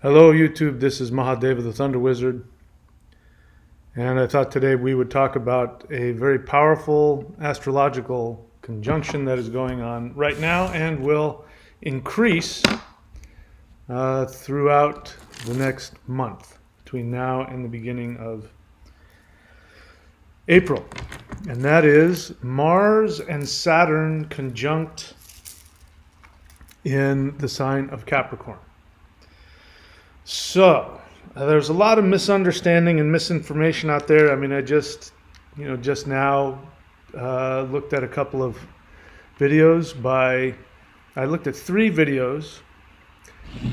Hello YouTube, this is Mahadeva the Thunder Wizard, and I thought today we would talk about a very powerful astrological conjunction that is going on right now and will increase throughout the next month, between now and the beginning of April. And that is Mars and Saturn conjunct in the sign of Capricorn. So there's a lot of misunderstanding and misinformation out there. I mean, I just now looked at a couple of videos I looked at 3 videos,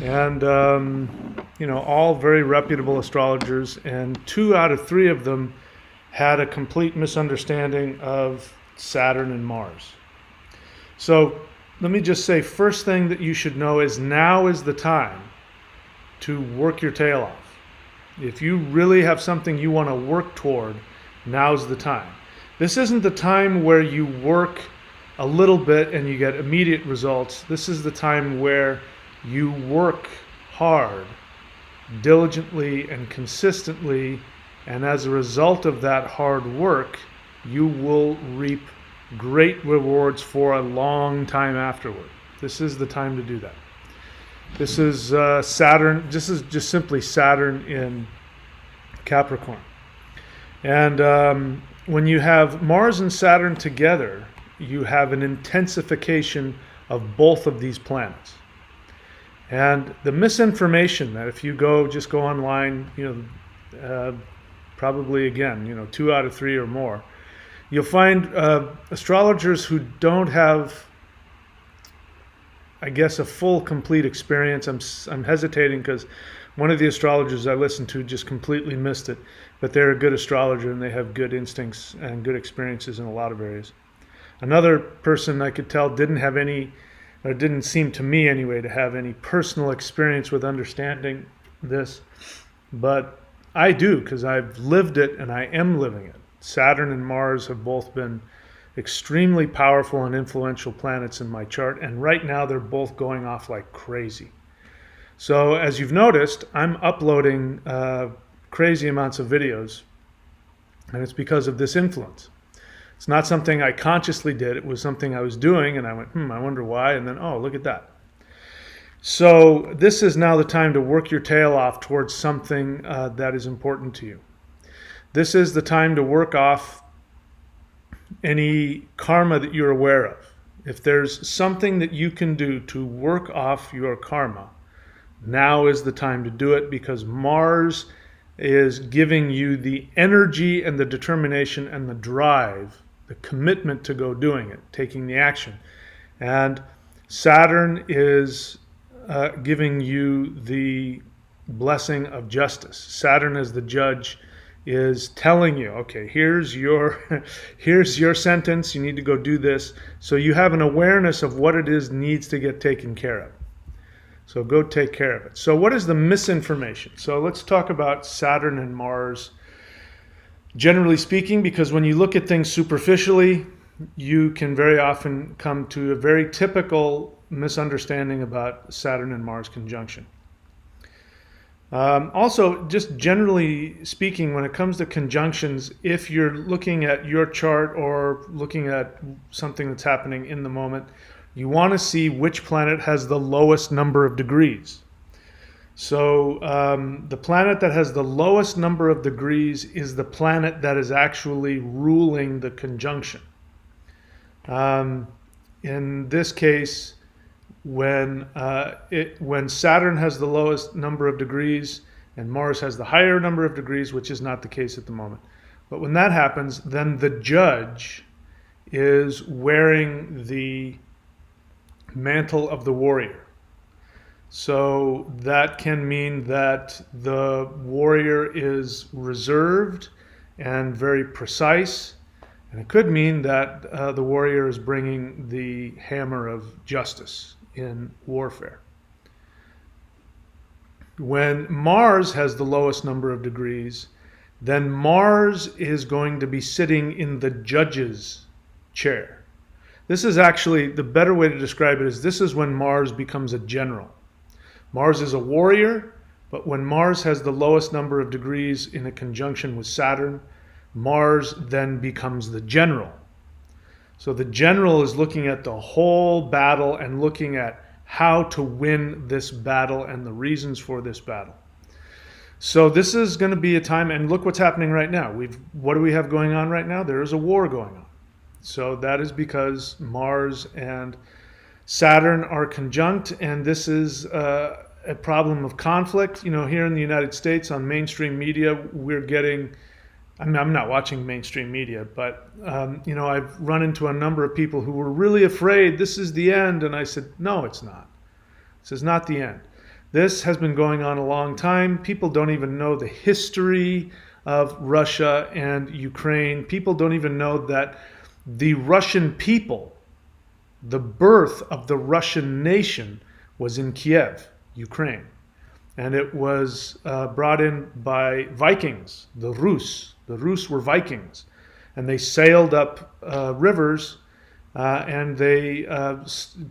and all very reputable astrologers, and 2 out of 3 of them had a complete misunderstanding of Saturn and Mars. So let me just say, first thing that you should know is now is the time to work your tail off. If you really have something you want to work toward, now's the time. This isn't the time where you work a little bit and you get immediate results. This is the time where you work hard, diligently and consistently, and as a result of that hard work, you will reap great rewards for a long time afterward. This is the time to do that. This is Saturn. This is just simply Saturn in Capricorn. And when you have Mars and Saturn together, you have an intensification of both of these planets. And the misinformation that if you just go online, probably again, 2 out of 3 or more, you'll find astrologers who don't have, I guess, a full, complete experience. I'm hesitating because one of the astrologers I listened to just completely missed it, but they're a good astrologer and they have good instincts and good experiences in a lot of areas. Another person I could tell didn't have any, or didn't seem to me anyway, to have any personal experience with understanding this, but I do, because I've lived it and I am living it. Saturn and Mars have both been extremely powerful and influential planets in my chart, and right now they're both going off like crazy. So as you've noticed, I'm uploading crazy amounts of videos, and it's because of this influence. It's not something I consciously did. It was something I was doing, and I went, I wonder why, and then, oh, look at that. So this is now the time to work your tail off towards something that is important to you. This is the time to work off any karma that you're aware of. If there's something that you can do to work off your karma, now is the time to do it, because Mars is giving you the energy and the determination and the drive, the commitment to go doing it, taking the action. And Saturn is giving you the blessing of justice. Saturn as the judge is telling you, okay, here's your sentence, you need to go do this. So you have an awareness of what it is needs to get taken care of. So go take care of it. So what is the misinformation? So let's talk about Saturn and Mars, generally speaking, because when you look at things superficially, you can very often come to a very typical misunderstanding about Saturn and Mars conjunction. Also, just generally speaking, when it comes to conjunctions, if you're looking at your chart or looking at something that's happening in the moment, you want to see which planet has the lowest number of degrees. So the planet that has the lowest number of degrees is the planet that is actually ruling the conjunction. In this case, when Saturn has the lowest number of degrees and Mars has the higher number of degrees, which is not the case at the moment. But when that happens, then the judge is wearing the mantle of the warrior. So that can mean that the warrior is reserved and very precise. And it could mean that the warrior is bringing the hammer of justice in warfare. When Mars has the lowest number of degrees, then Mars is going to be sitting in the judge's chair. This is actually, the better way to describe it is, this is when Mars becomes a general. Mars is a warrior, But when Mars has the lowest number of degrees in a conjunction with Saturn, Mars then becomes the general. So the general is looking at the whole battle and looking at how to win this battle and the reasons for this battle. So this is going to be a time, and look what's happening right now. What do we have going on right now? There is a war going on. So that is because Mars and Saturn are conjunct, and this is a problem of conflict. You know, here in the United States on mainstream media, we're getting, I'm not watching mainstream media, but you know, I've run into a number of people who were really afraid this is the end, and I said, no, it's not. This is not the end. This has been going on a long time. People don't even know the history of Russia and Ukraine. People don't even know that the Russian people, the birth of the Russian nation was in Kiev, Ukraine. And it was brought in by Vikings, the Rus. The Rus were Vikings. And they sailed up rivers and they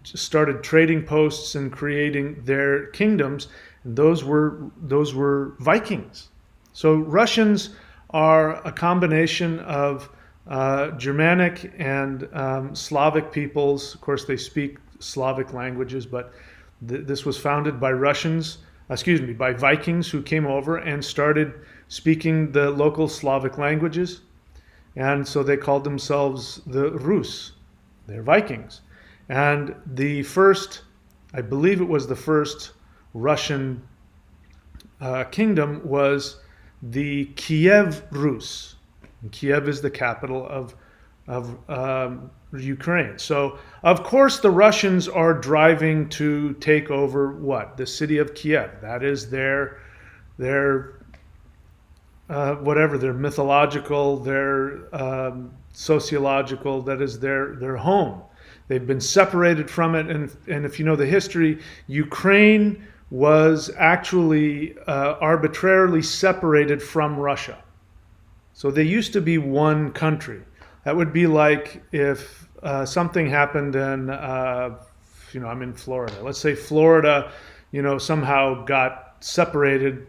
started trading posts and creating their kingdoms. And those were Vikings. So Russians are a combination of Germanic and Slavic peoples. Of course, they speak Slavic languages, but this was founded by by Vikings who came over and started speaking the local Slavic languages. And so they called themselves the Rus. They're Vikings. And the first, I believe it was the first Russian kingdom was the Kiev Rus. And Kiev is the capital of Ukraine. So, of course, the Russians are driving to take over what? The city of Kiev. That is their whatever, their mythological, their sociological, that is their home. They've been separated from it. And if you know the history, Ukraine was actually arbitrarily separated from Russia. So they used to be one country. That would be like if something happened in, I'm in Florida. Let's say Florida, somehow got separated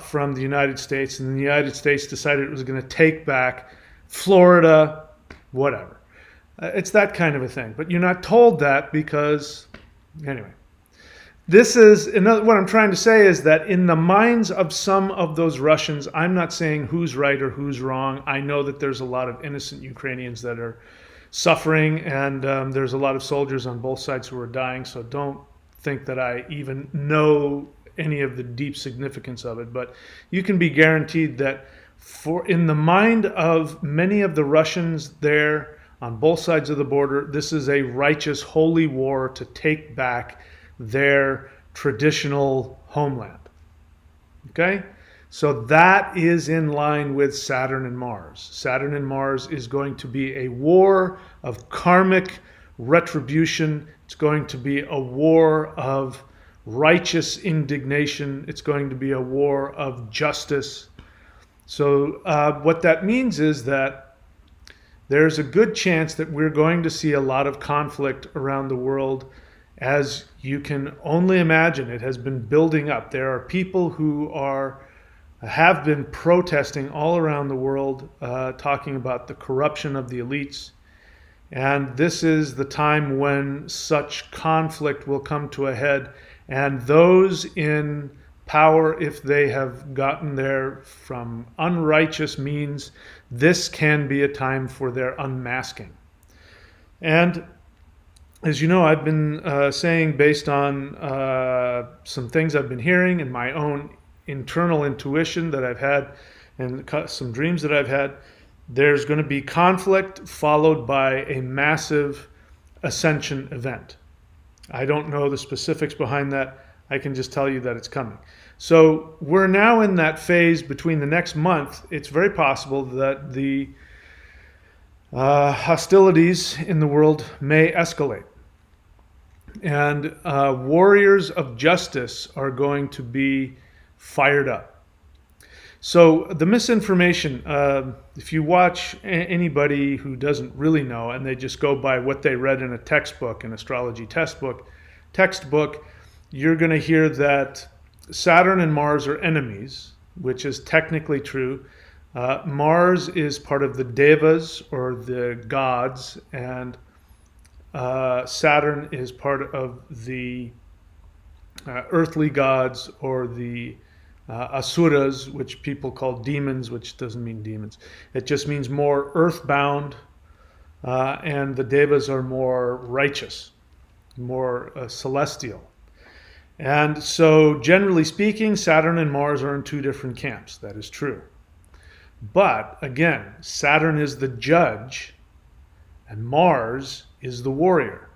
from the United States, and the United States decided it was going to take back Florida, whatever. It's that kind of a thing. But you're not told that because, anyway. This is what I'm trying to say is that in the minds of some of those Russians, I'm not saying who's right or who's wrong. I know that there's a lot of innocent Ukrainians that are suffering, and there's a lot of soldiers on both sides who are dying. So don't think that I even know any of the deep significance of it. But you can be guaranteed that in the mind of many of the Russians there on both sides of the border, this is a righteous, holy war to take back their traditional homeland. Okay? So that is in line with Saturn and Mars. Saturn and Mars is going to be a war of karmic retribution. It's going to be a war of righteous indignation. It's going to be a war of justice. So what that means is that there's a good chance that we're going to see a lot of conflict around the world. As you can only imagine, it has been building up. There are people who have been protesting all around the world, talking about the corruption of the elites. And this is the time when such conflict will come to a head. And those in power, if they have gotten there from unrighteous means, this can be a time for their unmasking. And as you know, I've been saying, based on some things I've been hearing and my own internal intuition that I've had and some dreams that I've had, there's going to be conflict followed by a massive ascension event. I don't know the specifics behind that. I can just tell you that it's coming. So we're now in that phase between the next month. It's very possible that the hostilities in the world may escalate. And warriors of justice are going to be fired up. So the misinformation, if you watch anybody who doesn't really know and they just go by what they read in a textbook, an astrology textbook, you're going to hear that Saturn and Mars are enemies, which is technically true. Mars is part of the Devas, or the gods, and Saturn is part of the earthly gods, or the asuras, which people call demons, which doesn't mean demons. It just means more earthbound, and the Devas are more righteous, more celestial. And so, generally speaking, Saturn and Mars are in two different camps. That is true. But again, Saturn is the judge and Mars is the warrior.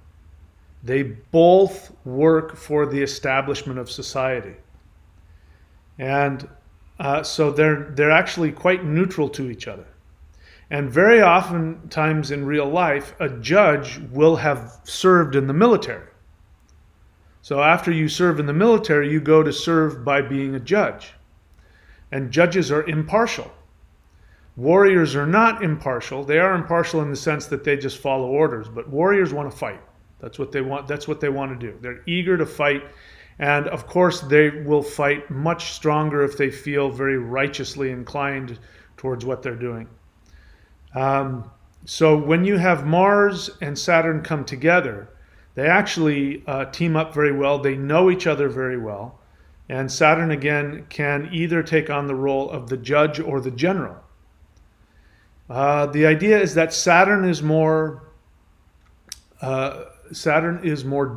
They both work for the establishment of society. And so they're actually quite neutral to each other. And very often times in real life, a judge will have served in the military. So after you serve in the military, you go to serve by being a judge. And judges are impartial. Warriors are not impartial. They are impartial in the sense that they just follow orders, but warriors want to fight. That's what they want. That's what they want to do. They're eager to fight. And of course, they will fight much stronger if they feel very righteously inclined towards what they're doing. So when you have Mars and Saturn come together, they actually team up very well. They know each other very well. And Saturn, again, can either take on the role of the judge or the general. The idea is that Saturn is more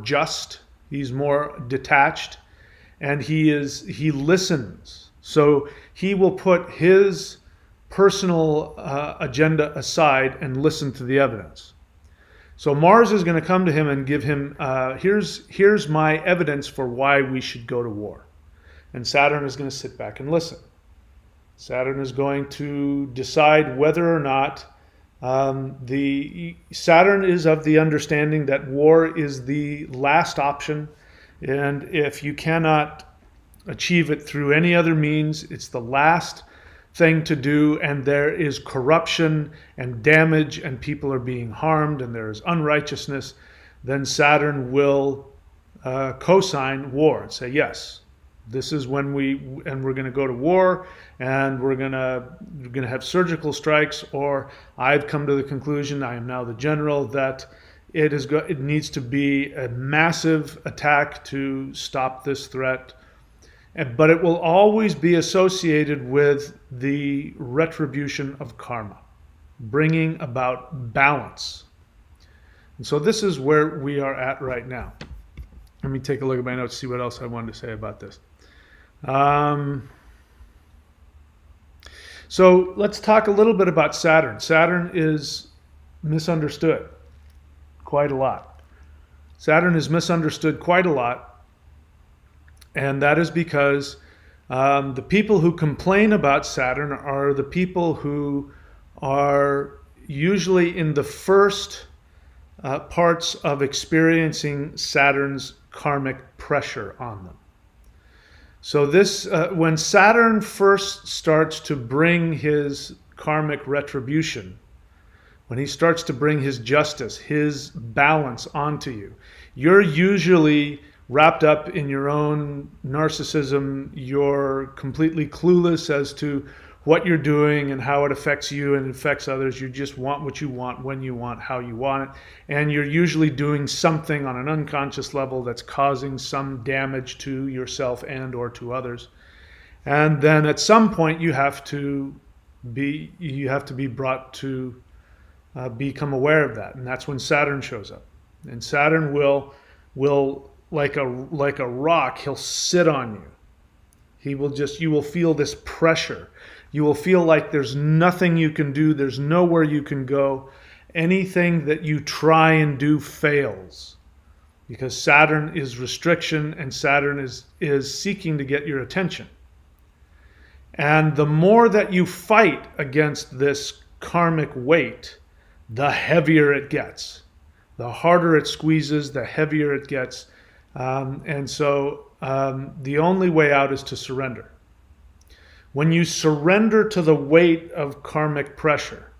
just. He's more detached, and he listens. So he will put his personal agenda aside and listen to the evidence. So Mars is going to come to him and give him, here's my evidence for why we should go to war. And Saturn is going to sit back and listen. Saturn is going to decide whether or not Saturn is of the understanding that war is the last option, and if you cannot achieve it through any other means, it's the last thing to do, and there is corruption and damage and people are being harmed and there is unrighteousness, then Saturn will co-sign war and say, yes, this is when we're going to go to war, and we're going to have surgical strikes, or I've come to the conclusion, I am now the general, that it needs to be a massive attack to stop this threat. But it will always be associated with the retribution of karma, bringing about balance. And so this is where we are at right now. Let me take a look at my notes, see what else I wanted to say about this. So let's talk a little bit about Saturn. Saturn is misunderstood quite a lot. Saturn is misunderstood quite a lot, and that is because the people who complain about Saturn are the people who are usually in the first parts of experiencing Saturn's karmic pressure on them. So this, when Saturn first starts to bring his karmic retribution, when he starts to bring his justice, his balance onto you, you're usually wrapped up in your own narcissism. You're completely clueless as to what you're doing and how it affects you and affects others. You just want what you want, when you want, how you want it. And you're usually doing something on an unconscious level that's causing some damage to yourself and or to others. And then at some point you have to be brought to become aware of that. And that's when Saturn shows up. And Saturn will like a rock, he'll sit on you. You will feel this pressure. You will feel like there's nothing you can do. There's nowhere you can go. Anything that you try and do fails, because Saturn is restriction and Saturn is seeking to get your attention. And the more that you fight against this karmic weight, the heavier it gets. The harder it squeezes, the heavier it gets. And so the only way out is to surrender. When you surrender to the weight of karmic pressure,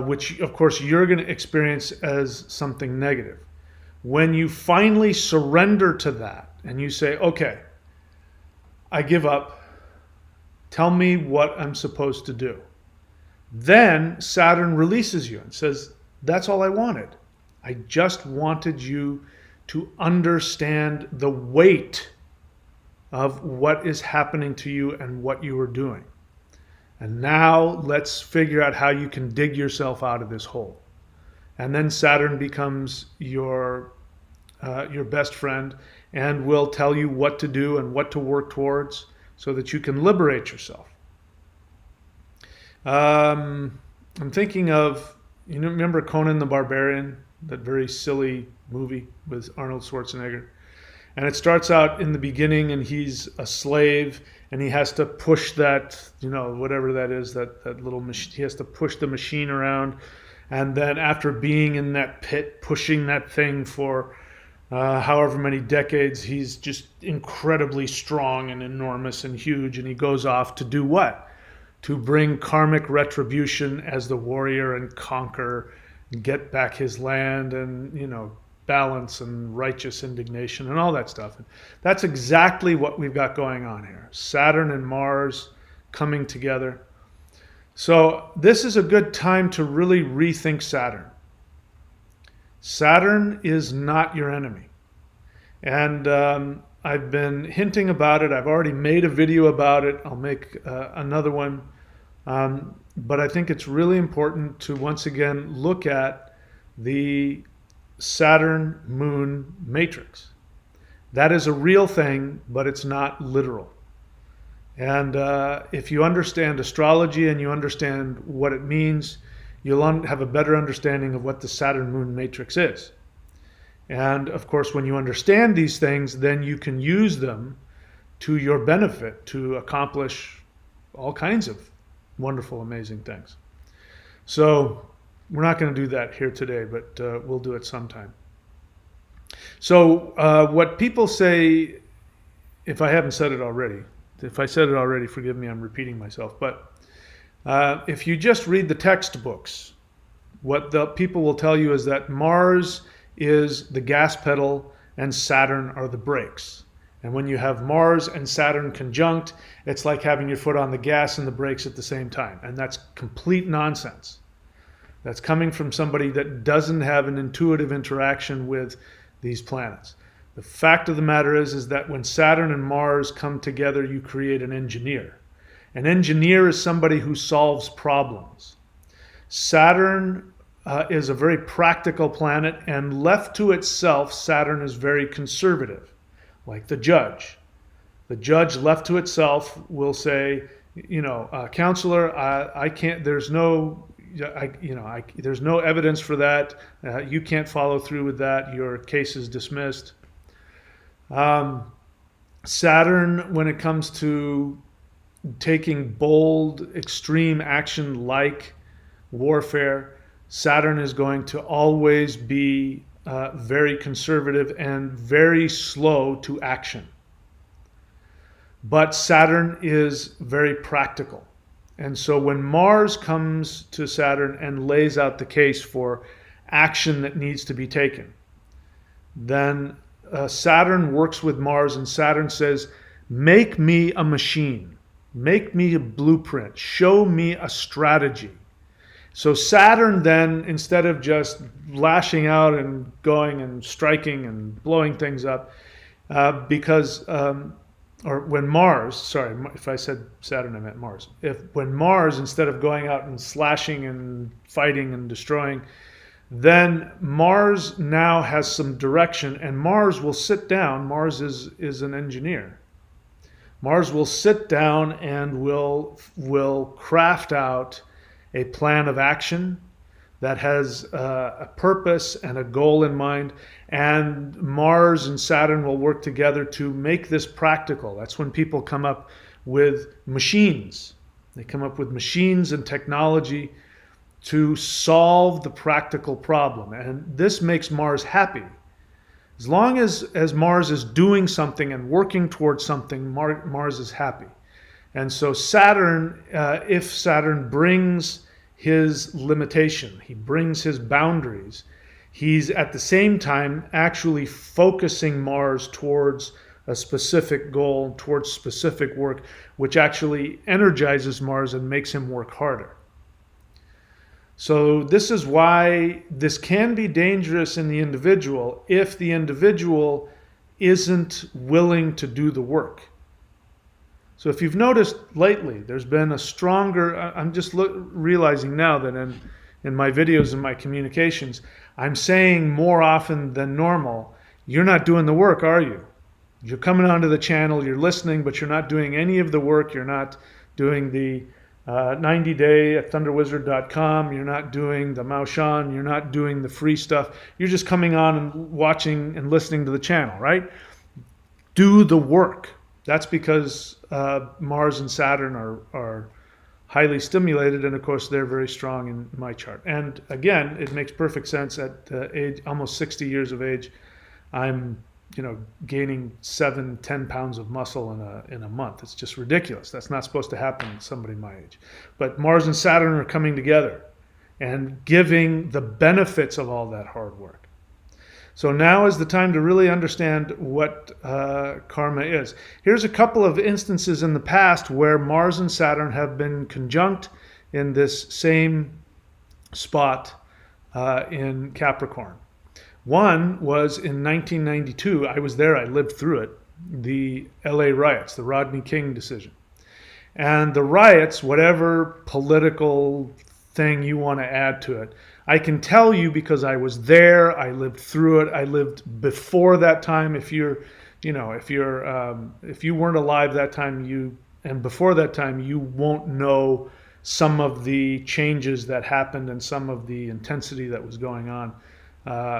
which of course you're going to experience as something negative, when you finally surrender to that and you say, okay, I give up. Tell me what I'm supposed to do. Then Saturn releases you and says, that's all I wanted. I just wanted you to understand the weight of what is happening to you and what you are doing. And now let's figure out how you can dig yourself out of this hole. And then Saturn becomes your best friend and will tell you what to do and what to work towards so that you can liberate yourself. I'm thinking of, remember Conan the Barbarian, that very silly movie with Arnold Schwarzenegger? And it starts out in the beginning and he's a slave and he has to push that, whatever that is, that little machine, he has to push the machine around. And then after being in that pit, pushing that thing for however many decades, he's just incredibly strong and enormous and huge. And he goes off to do what? To bring karmic retribution as the warrior and conquer, and get back his land and, balance and righteous indignation and all that stuff. And that's exactly what we've got going on here. Saturn and Mars coming together. So this is a good time to really rethink Saturn. Saturn is not your enemy. And I've been hinting about it. I've already made a video about it. I'll make another one. But I think it's really important to once again look at the Saturn moon matrix. That is a real thing, but it's not literal. And if you understand astrology and you understand what it means, you'll have a better understanding of what the Saturn moon matrix is. And of course, when you understand these things, then you can use them to your benefit to accomplish all kinds of wonderful, amazing things. So we're not going to do that here today, but we'll do it sometime. So what people say, if I haven't said it already, if I said it already, forgive me, I'm repeating myself, but if you just read the textbooks, what the people will tell you is that Mars is the gas pedal and Saturn are the brakes. And when you have Mars and Saturn conjunct, it's like having your foot on the gas and the brakes at the same time. And that's complete nonsense. That's coming from somebody that doesn't have an intuitive interaction with these planets. The fact of the matter is that when Saturn and Mars come together, you create an engineer. An engineer is somebody who solves problems. Saturn is a very practical planet, and left to itself, Saturn is very conservative, like the judge. The judge left to itself will say, counselor, I can't, there's no evidence for that. You can't follow through with that. Your case is dismissed. Saturn, when it comes to taking bold, extreme action like warfare, Saturn is going to always be very conservative and very slow to action. But Saturn is very practical. And so when Mars comes to Saturn and lays out the case for action that needs to be taken, then Saturn works with Mars, and Saturn says, make me a machine, make me a blueprint, show me a strategy. So Saturn then, instead of just lashing out and going and striking and blowing things up, when Mars, sorry, if I said Saturn, I meant Mars. When Mars, instead of going out and slashing and fighting and destroying, then Mars now has some direction, and Mars will sit down. Mars is an engineer. Mars will sit down and will craft out a plan of action that has a purpose and a goal in mind, and Mars and Saturn will work together to make this practical. That's when people come up with machines. They come up with machines and technology to solve the practical problem, and this makes Mars happy. As long as Mars is doing something and working towards something, Mars is happy. And so Saturn, if Saturn brings his limitation, he brings his boundaries, he's at the same time actually focusing Mars towards a specific goal, towards specific work, which actually energizes Mars and makes him work harder. So this is why this can be dangerous in the individual if the individual isn't willing to do the work. So if you've noticed lately, there's been a stronger, I'm just realizing now that in my videos and my communications, I'm saying more often than normal, you're not doing the work, are you? You're coming onto the channel, you're listening, but you're not doing any of the work. You're not doing the 90-day at thunderwizard.com. You're not doing the Maoshan. You're not doing the free stuff. You're just coming on and watching and listening to the channel, right? Do the work. That's because Mars and Saturn are highly stimulated, and of course they're very strong in my chart. And again, it makes perfect sense at age almost 60 years of age. I'm gaining 7-10 pounds of muscle in a month. It's just ridiculous. That's not supposed to happen to somebody my age. But Mars and Saturn are coming together and giving the benefits of all that hard work. So now is the time to really understand what karma is. Here's a couple of instances in the past where Mars and Saturn have been conjunct in this same spot in Capricorn. One was in 1992. I was there. I lived through it. The LA riots, the Rodney King decision. And the riots, whatever political thing you want to add to it, I can tell you because I was there. I lived through it. I lived before that time. If you weren't alive that time, and before that time, you won't know some of the changes that happened and some of the intensity that was going on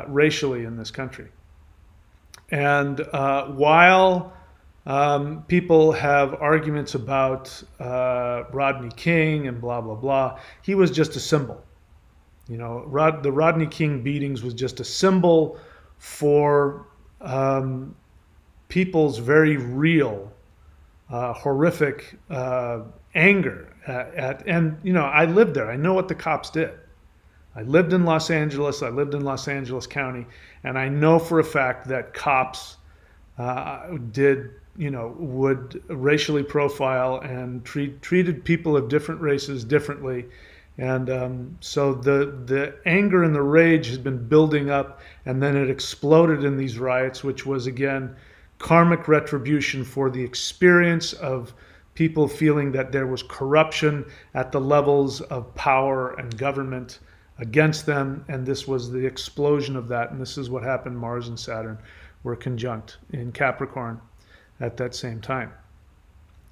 racially in this country. And while people have arguments about Rodney King and blah, blah, blah, he was just a symbol. The Rodney King beatings was just a symbol for people's very real, horrific anger and I lived there. I know what the cops did. I lived in Los Angeles. I lived in Los Angeles County, and I know for a fact that cops would racially profile and treated people of different races differently. And so the anger and the rage has been building up, and then it exploded in these riots, which was, again, karmic retribution for the experience of people feeling that there was corruption at the levels of power and government against them, and this was the explosion of that. And this is what happened. Mars and Saturn were conjunct in Capricorn at that same time.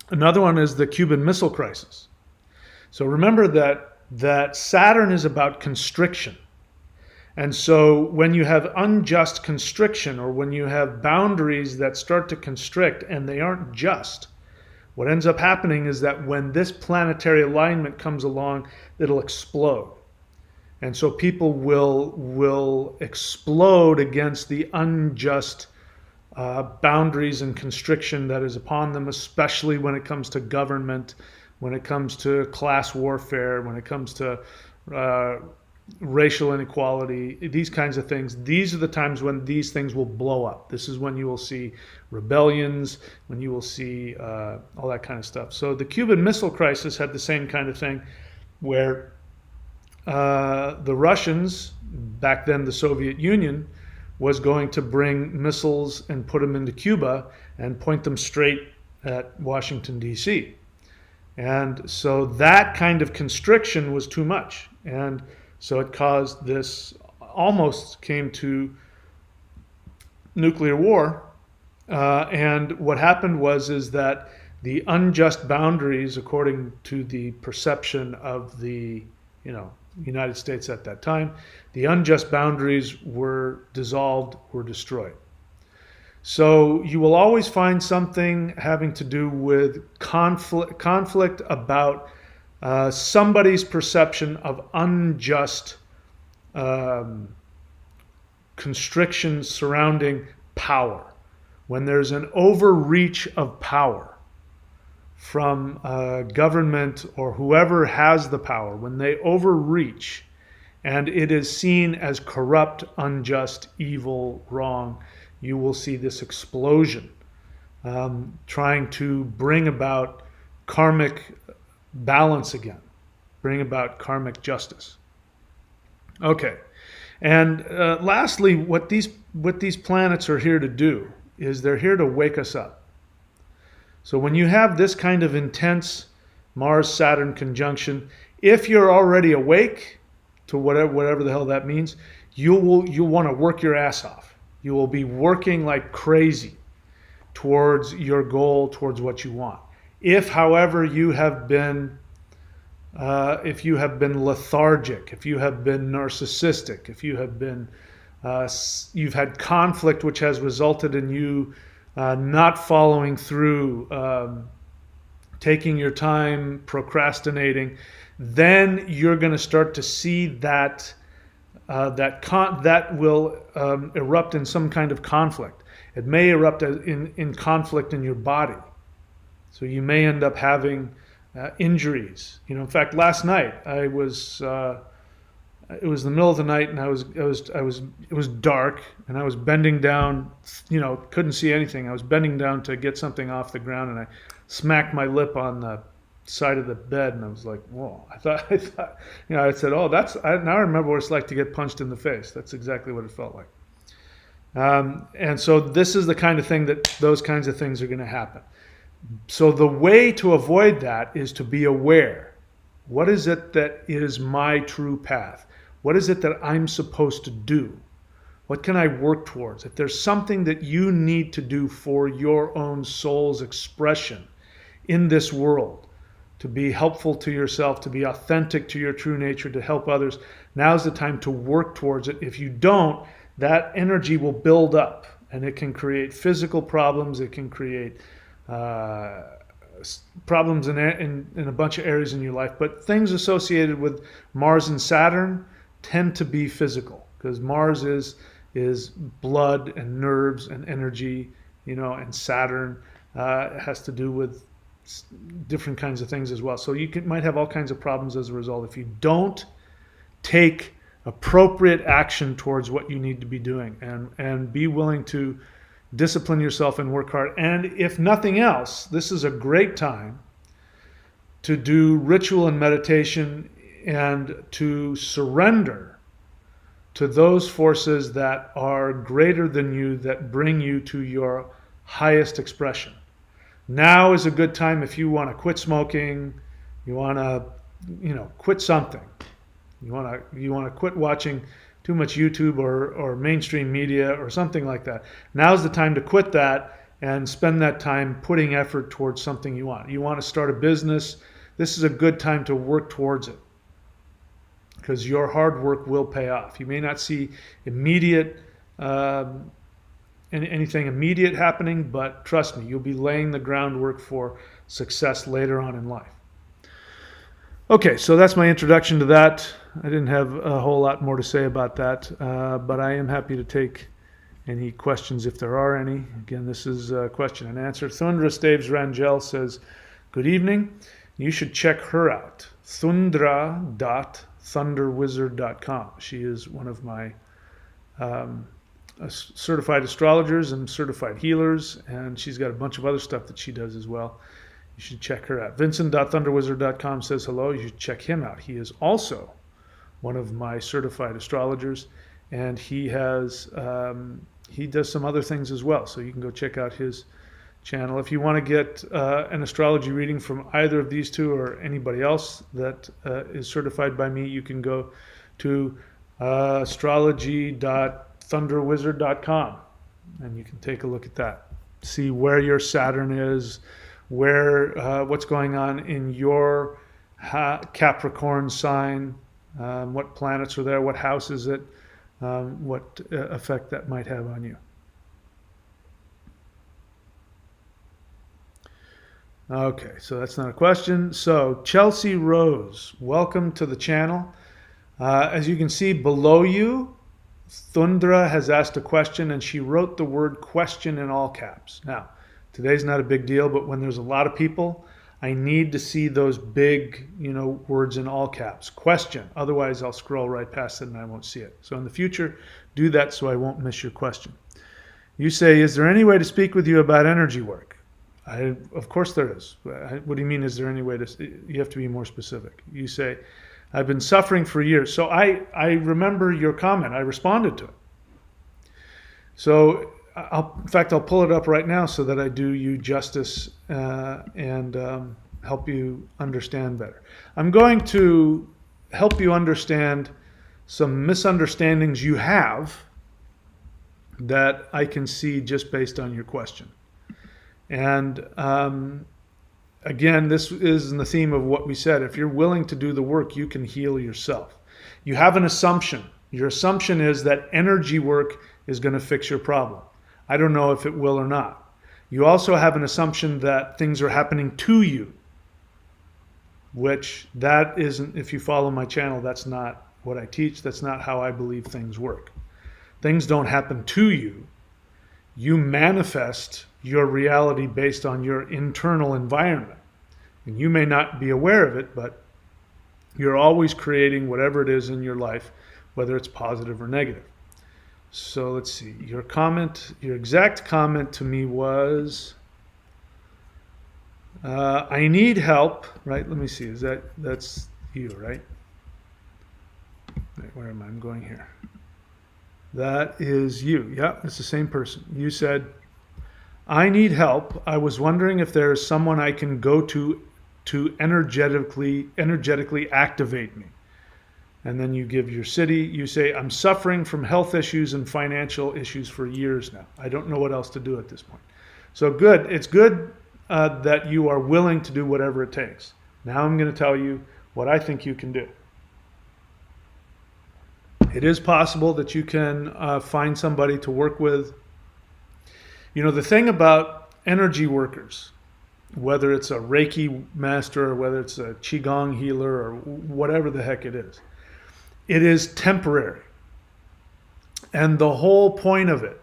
Another one is the Cuban Missile Crisis. So remember that Saturn is about constriction. And so when you have unjust constriction, or when you have boundaries that start to constrict and they aren't just, what ends up happening is that when this planetary alignment comes along, it'll explode. And so people will explode against the unjust boundaries and constriction that is upon them, especially when it comes to government, when it comes to class warfare, when it comes to racial inequality, these kinds of things. These are the times when these things will blow up. This is when you will see rebellions, when you will see all that kind of stuff. So the Cuban Missile Crisis had the same kind of thing, where the Russians, back then the Soviet Union, was going to bring missiles and put them into Cuba and point them straight at Washington, D.C. And so that kind of constriction was too much. And so it caused this, almost came to nuclear war. And what happened is that the unjust boundaries, according to the perception of the United States at that time, the unjust boundaries were dissolved, were destroyed. So you will always find something having to do with conflict about somebody's perception of unjust constrictions surrounding power. When there's an overreach of power from government or whoever has the power, when they overreach and it is seen as corrupt, unjust, evil, wrong, you will see this explosion trying to bring about karmic balance again, bring about karmic justice. Okay, and lastly, what these planets are here to do is they're here to wake us up. So when you have this kind of intense Mars-Saturn conjunction, if you're already awake to whatever the hell that means, you'll want to work your ass off. You will be working like crazy towards your goal, towards what you want. If, however, you have been lethargic, if you have been narcissistic, if you have been you've had conflict which has resulted in you not following through, taking your time, procrastinating, then you're going to start to see that that will erupt in some kind of conflict. It may erupt in conflict in your body. So you may end up having injuries. In fact, last night it was the middle of the night, and it was dark, and I was bending down, couldn't see anything. I was bending down to get something off the ground, and I smacked my lip on the side of the bed, and I was like, whoa. I thought, I said, oh, now I remember what it's like to get punched in the face. That's exactly what it felt like. And so this is the kind of thing those kinds of things are going to happen. So the way to avoid that is to be aware. What is it that is my true path? What is it that I'm supposed to do? What can I work towards? If there's something that you need to do for your own soul's expression in this world, to be helpful to yourself, to be authentic to your true nature, to help others, now's the time to work towards it. If you don't, that energy will build up, and it can create physical problems. It can create problems in a bunch of areas in your life. But things associated with Mars and Saturn tend to be physical, because Mars is blood and nerves and energy, and Saturn has to do with different kinds of things as well. So you might have all kinds of problems as a result if you don't take appropriate action towards what you need to be doing, and be willing to discipline yourself and work hard. And if nothing else, this is a great time to do ritual and meditation and to surrender to those forces that are greater than you, that bring you to your highest expression. Now is a good time if you want to quit smoking, you want to, quit something. You want to quit watching too much YouTube or mainstream media or something like that. Now's the time to quit that and spend that time putting effort towards something you want. You want to start a business. This is a good time to work towards it, because your hard work will pay off. You may not see immediate anything immediate happening, but trust me, you'll be laying the groundwork for success later on in life. Okay, so that's my introduction to that. I didn't have a whole lot more to say about that, but I am happy to take any questions if there are any. Again, this is a question and answer. Thundra Staves Rangel says, good evening. You should check her out. Thundra.thunderwizard.com. She is one of my certified astrologers and certified healers, and she's got a bunch of other stuff that she does as well. You should check her out. Vincent.thunderwizard.com says hello. You should check him out. He is also one of my certified astrologers, and he does some other things as well. So you can go check out his channel. If you want to get an astrology reading from either of these two or anybody else that is certified by me, you can go to astrology.thunderwizard.com, and you can take a look at that. See where your Saturn is, what's going on in your Capricorn sign, what planets are there, what house is it, what effect that might have on you. Okay, so that's not a question. So Chelsea Rose, welcome to the channel. As you can see below you, Thundra has asked a question, and she wrote the word question in all caps. Now, today's not a big deal, but when there's a lot of people, I need to see those big, words in all caps. Question. Otherwise, I'll scroll right past it and I won't see it. So in the future, do that so I won't miss your question. You say, is there any way to speak with you about energy work? Of course there is. What do you mean? Is there any way to? You have to be more specific. You say, I've been suffering for years. So I remember your comment. I responded to it. So in fact, I'll pull it up right now so that I do you justice and help you understand better. I'm going to help you understand some misunderstandings you have that I can see just based on your question. And again, this is in the theme of what we said. If you're willing to do the work, you can heal yourself. You have an assumption. Your assumption is that energy work is going to fix your problem. I don't know if it will or not. You also have an assumption that things are happening to you, which that isn't, if you follow my channel, that's not what I teach. That's not how I believe things work. Things don't happen to you. You manifest your reality based on your internal environment. And you may not be aware of it, but you're always creating whatever it is in your life, whether it's positive or negative. So let's see. Your comment, your exact comment to me was, I need help, right? Let me see. That's you, right? Wait, where am I? I'm going here. That is you. Yeah, it's the same person. You said, I need help. I was wondering if there's someone I can go to energetically activate me. And then you give your city. You say, I'm suffering from health issues and financial issues for years now. I don't know what else to do at this point. So good. It's good that you are willing to do whatever it takes. Now I'm going to tell you what I think you can do. It is possible that you can find somebody to work with. You know, the thing about energy workers, whether it's a Reiki master or whether it's a Qigong healer or whatever the heck it is temporary. And the whole point of it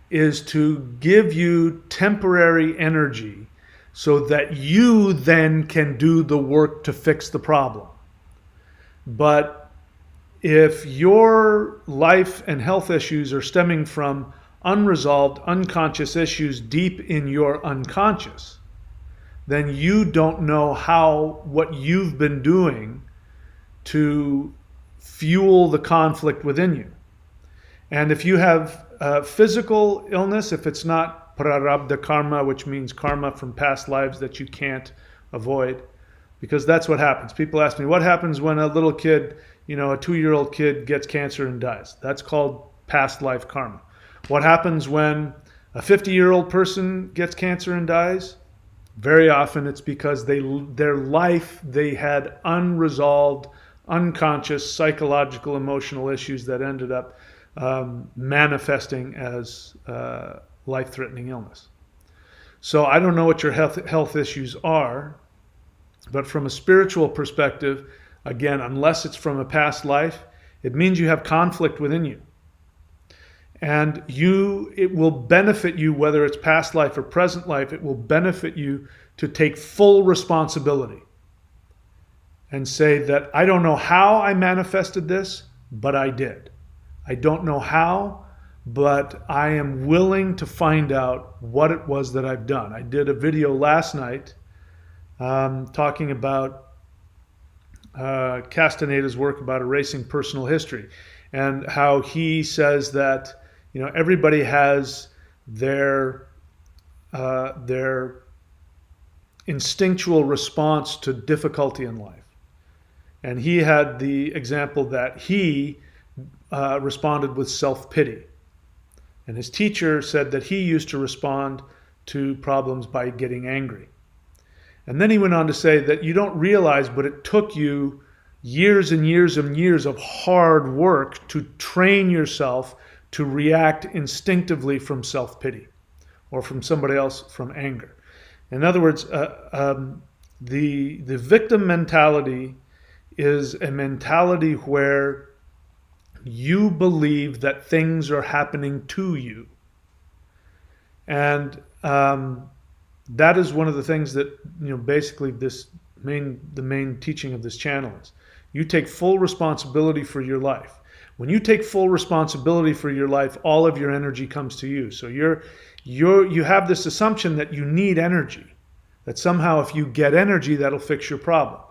is to give you temporary energy so that you then can do the work to fix the problem. But if your life and health issues are stemming from unresolved, unconscious issues deep in your unconscious, then you don't know what you've been doing to fuel the conflict within you. And if you have physical illness, if it's not prarabdha karma, which means karma from past lives that you can't avoid, because that's what happens. People ask me, what happens when a little kid, a 2-year-old kid gets cancer and dies? That's called past life karma. What happens when a 50-year-old person gets cancer and dies? Very often it's because their life, they had unresolved, unconscious, psychological, emotional issues that ended up manifesting as life-threatening illness. So I don't know what your health issues are, but from a spiritual perspective, again, unless it's from a past life, it means you have conflict within you. And it will benefit you, whether it's past life or present life, it will benefit you to take full responsibility and say that I don't know how I manifested this, but I did. I don't know how, but I am willing to find out what it was that I've done. I did a video last night talking about Castaneda's work about erasing personal history and how he says that everybody has their instinctual response to difficulty in life. And he had the example that he responded with self-pity. And his teacher said that he used to respond to problems by getting angry. And then he went on to say that you don't realize, but it took you years and years and years of hard work to train yourself to react instinctively from self-pity or from somebody else from anger. In other words, the victim mentality is a mentality where you believe that things are happening to you. And that is one of the things that, basically the main teaching of this channel is. You take full responsibility for your life. When you take full responsibility for your life, all of your energy comes to you. So You have this assumption that you need energy, that somehow if you get energy, that'll fix your problem.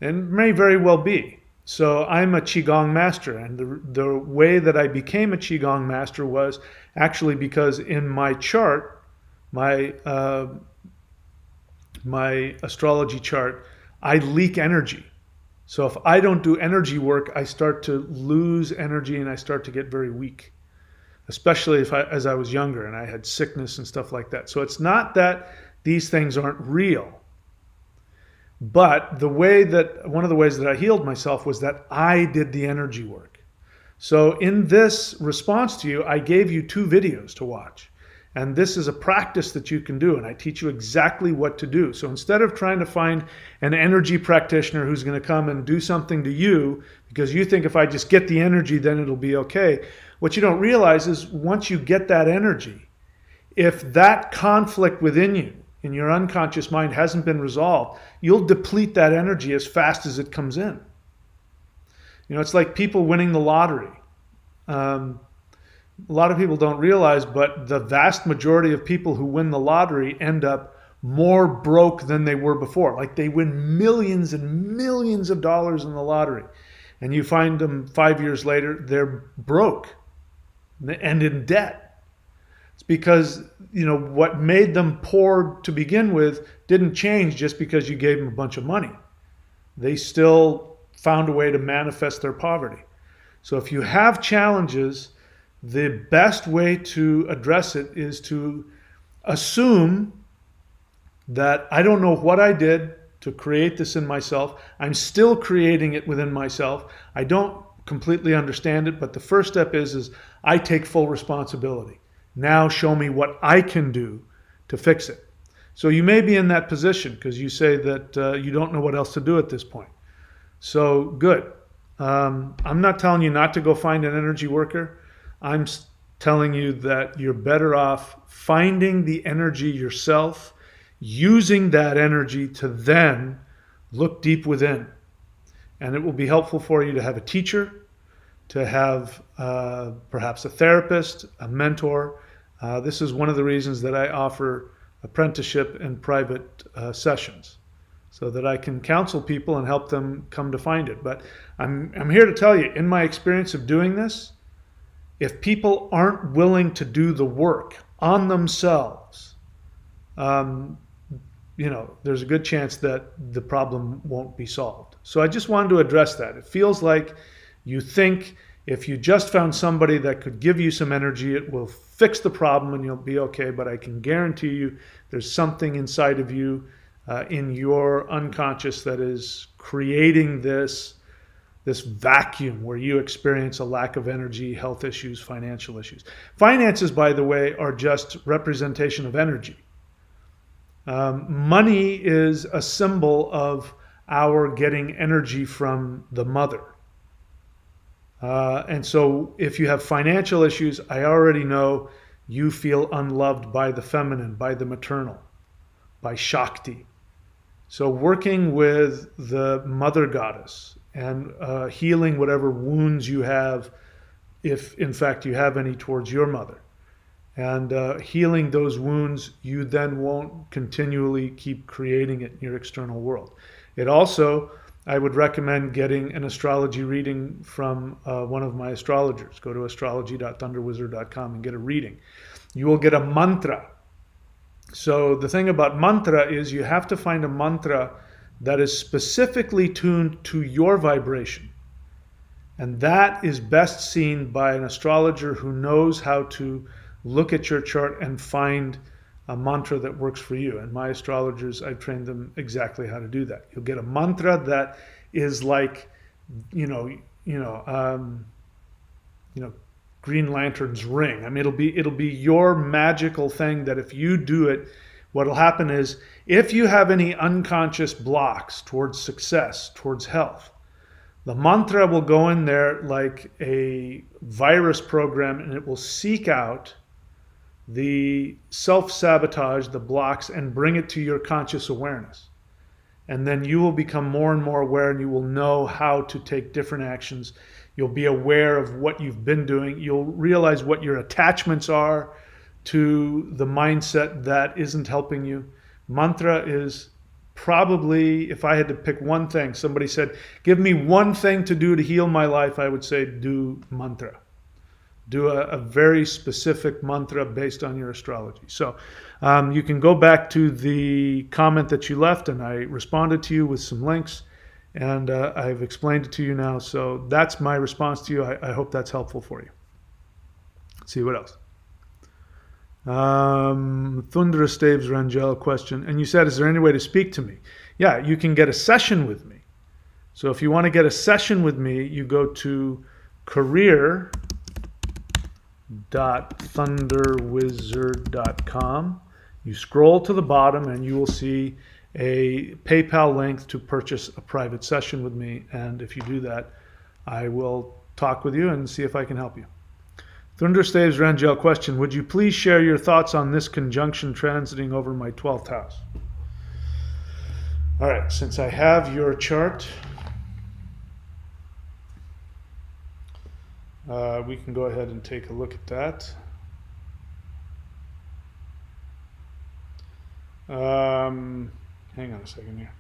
And it may very well be. So I'm a Qigong master, and the way that I became a Qigong master was actually because in my chart, my my astrology chart, I leak energy. So if I don't do energy work, I start to lose energy and I start to get very weak, especially as I was younger and I had sickness and stuff like that. So it's not that these things aren't real, but one of the ways that I healed myself was that I did the energy work. So in this response to you, I gave you 2 videos to watch. And this is a practice that you can do, and I teach you exactly what to do. So instead of trying to find an energy practitioner who's going to come and do something to you because you think if I just get the energy, then it'll be okay, what you don't realize is once you get that energy, if that conflict within you, in your unconscious mind, hasn't been resolved, you'll deplete that energy as fast as it comes in. You know, it's like people winning the lottery. A lot of people don't realize, but the vast majority of people who win the lottery end up more broke than they were before. Like they win millions and millions of dollars in the lottery. And you find them 5 years later, they're broke and in debt. It's because, you know, what made them poor to begin with didn't change just because you gave them a bunch of money. They still found a way to manifest their poverty. So if you have challenges, the best way to address it is to assume that I don't know what I did to create this in myself. I'm still creating it within myself. I don't completely understand it, but the first step is I take full responsibility. Now show me what I can do to fix it. So you may be in that position because you say that you don't know what else to do at this point. So good. I'm not telling you not to go find an energy worker. I'm telling you that you're better off finding the energy yourself, using that energy to then look deep within. And it will be helpful for you to have a teacher, to have perhaps a therapist, a mentor. This is one of the reasons that I offer apprenticeship and private sessions, so that I can counsel people and help them come to find it. But I'm here to tell you, in my experience of doing this, if people aren't willing to do the work on themselves, you know, there's a good chance that the problem won't be solved. So I just wanted to address that. It feels like you think if you just found somebody that could give you some energy, it will fix the problem and you'll be okay. But I can guarantee you there's something inside of you in your unconscious that is creating this vacuum where you experience a lack of energy, health issues, financial issues. Finances, by the way, are just representation of energy. Money is a symbol of our getting energy from the mother. And so if you have financial issues, I already know you feel unloved by the feminine, by the maternal, by Shakti. So working with the mother goddess and healing whatever wounds you have, if in fact you have any towards your mother, and healing those wounds, you then won't continually keep creating it in your external world. It also, I would recommend getting an astrology reading from one of my astrologers. Go to astrology.thunderwizard.com and get a reading. You will get a mantra. So the thing about mantra is you have to find a mantra that is specifically tuned to your vibration. And that is best seen by an astrologer who knows how to look at your chart and find a mantra that works for you. And my astrologers, I've trained them exactly how to do that. You'll get a mantra that is like, Green Lantern's ring. I mean, it'll be your magical thing that if you do it, what'll happen is if you have any unconscious blocks towards success, towards health, the mantra will go in there like a virus program and it will seek out the self-sabotage, the blocks, and bring it to your conscious awareness. And then you will become more and more aware and you will know how to take different actions. You'll be aware of what you've been doing. You'll realize what your attachments are to the mindset that isn't helping you. Mantra is probably, if I had to pick one thing, somebody said, give me one thing to do to heal my life, I would say do mantra. Do a very specific mantra based on your astrology. So you can go back to the comment that you left, and I responded to you with some links, and I've explained it to you now. So that's my response to you. I hope that's helpful for you. Let's see what else. Thundra Staves Rangel question. And you said, is there any way to speak to me? Yeah, you can get a session with me. So if you want to get a session with me, you go to career.thunderwizard.com. You scroll to the bottom and you will see a PayPal link to purchase a private session with me. And if you do that, I will talk with you and see if I can help you. Thunder Staves Rangel question, would you please share your thoughts on this conjunction transiting over my 12th house? All right, since I have your chart, we can go ahead and take a look at that. Hang on a second here.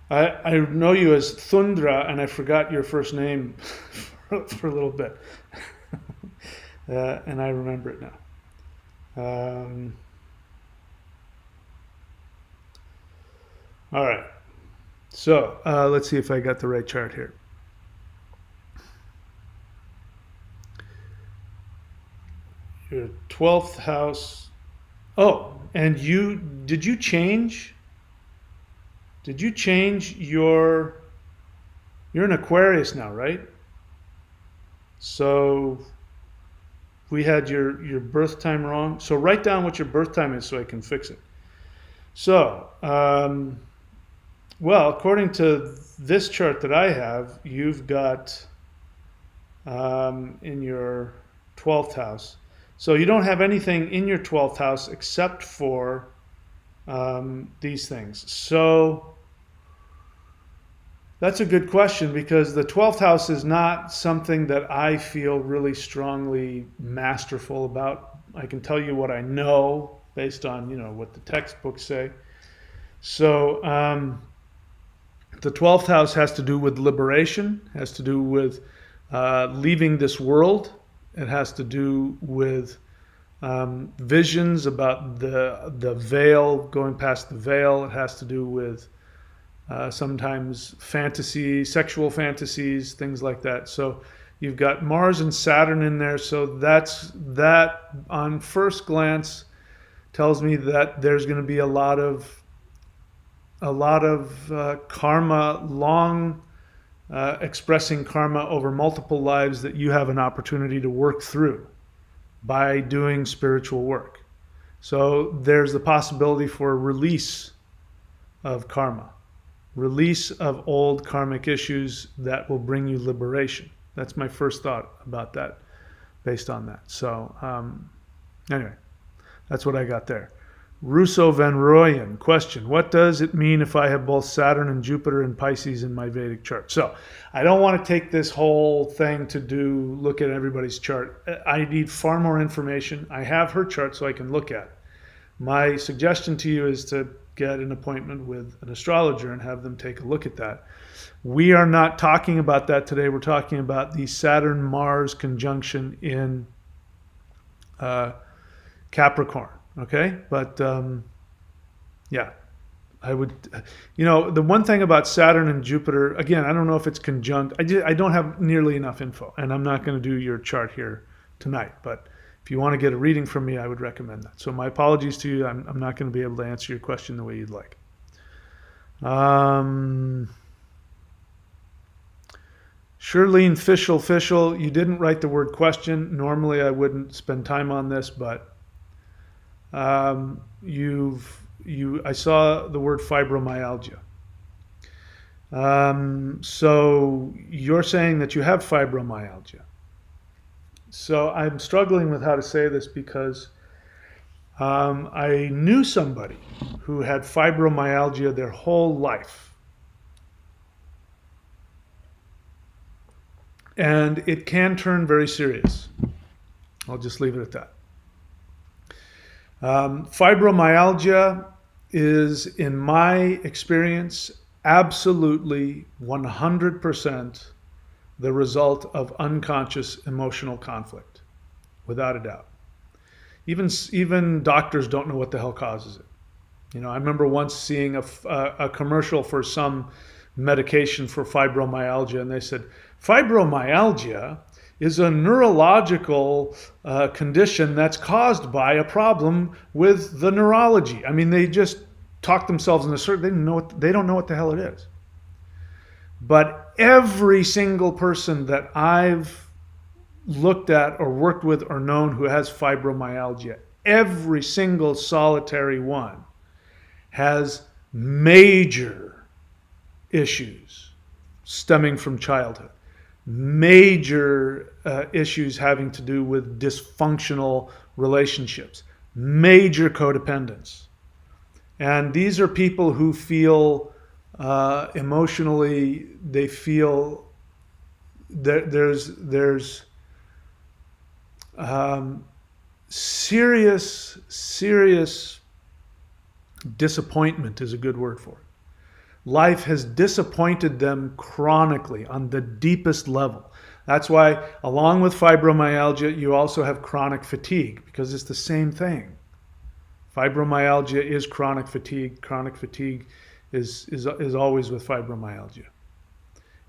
I know you as Thundra, and I forgot your first name for a little bit. And I remember it now. All right. So let's see if I got the right chart here. Your 12th house. Oh, and did you change you're an Aquarius now, right? So we had your birth time wrong. So write down what your birth time is so I can fix it. So, well, according to this chart that I have, you've got in your 12th house. So you don't have anything in your 12th house except for these things. So that's a good question, because the 12th house is not something that I feel really strongly masterful about. I can tell you what I know based on, what the textbooks say. So the 12th house has to do with liberation, has to do with leaving this world. It has to do with visions about the veil, going past the veil. It has to do with sometimes fantasy, sexual fantasies, things like that. So you've got Mars and Saturn in there. So that on first glance tells me that there's going to be a lot of karma, long expressing karma over multiple lives that you have an opportunity to work through by doing spiritual work. So there's the possibility for a release of karma, release of old karmic issues that will bring you liberation. That's my first thought about that based on that. So anyway, that's what I got there. Russo Van Royen question, what does it mean if I have both Saturn and Jupiter and Pisces in my Vedic chart? So I don't want to take this whole thing to look at everybody's chart. I need far more information. I have her chart so I can look at it. My suggestion to you is to get an appointment with an astrologer and have them take a look at that. We are not talking about that today. We're talking about the Saturn-Mars conjunction in Capricorn. Okay, but yeah, I would, the one thing about Saturn and Jupiter, again, I don't know if it's conjunct. I don't have nearly enough info, and I'm not going to do your chart here tonight. But if you want to get a reading from me, I would recommend that. So my apologies to you. I'm not going to be able to answer your question the way you'd like. Shirlene Fischel, you didn't write the word question. Normally I wouldn't spend time on this, but I saw the word fibromyalgia. So you're saying that you have fibromyalgia. So I'm struggling with how to say this because I knew somebody who had fibromyalgia their whole life. And it can turn very serious. I'll just leave it at that. Fibromyalgia is, in my experience, absolutely 100% the result of unconscious emotional conflict, without a doubt. Even doctors don't know what the hell causes it. You know, I remember once seeing a commercial for some medication for fibromyalgia, and they said, fibromyalgia is a neurological condition that's caused by a problem with the neurology. I mean, they just talk themselves into certain. They don't know what the hell it is. But every single person that I've looked at or worked with or known who has fibromyalgia, every single solitary one has major issues stemming from childhood, major issues having to do with dysfunctional relationships, major codependence. And these are people who feel emotionally, they feel there's serious disappointment is a good word for it. Life has disappointed them chronically on the deepest level. That's why, along with fibromyalgia, you also have chronic fatigue, because it's the same thing. Fibromyalgia is chronic fatigue. Chronic fatigue is always with fibromyalgia.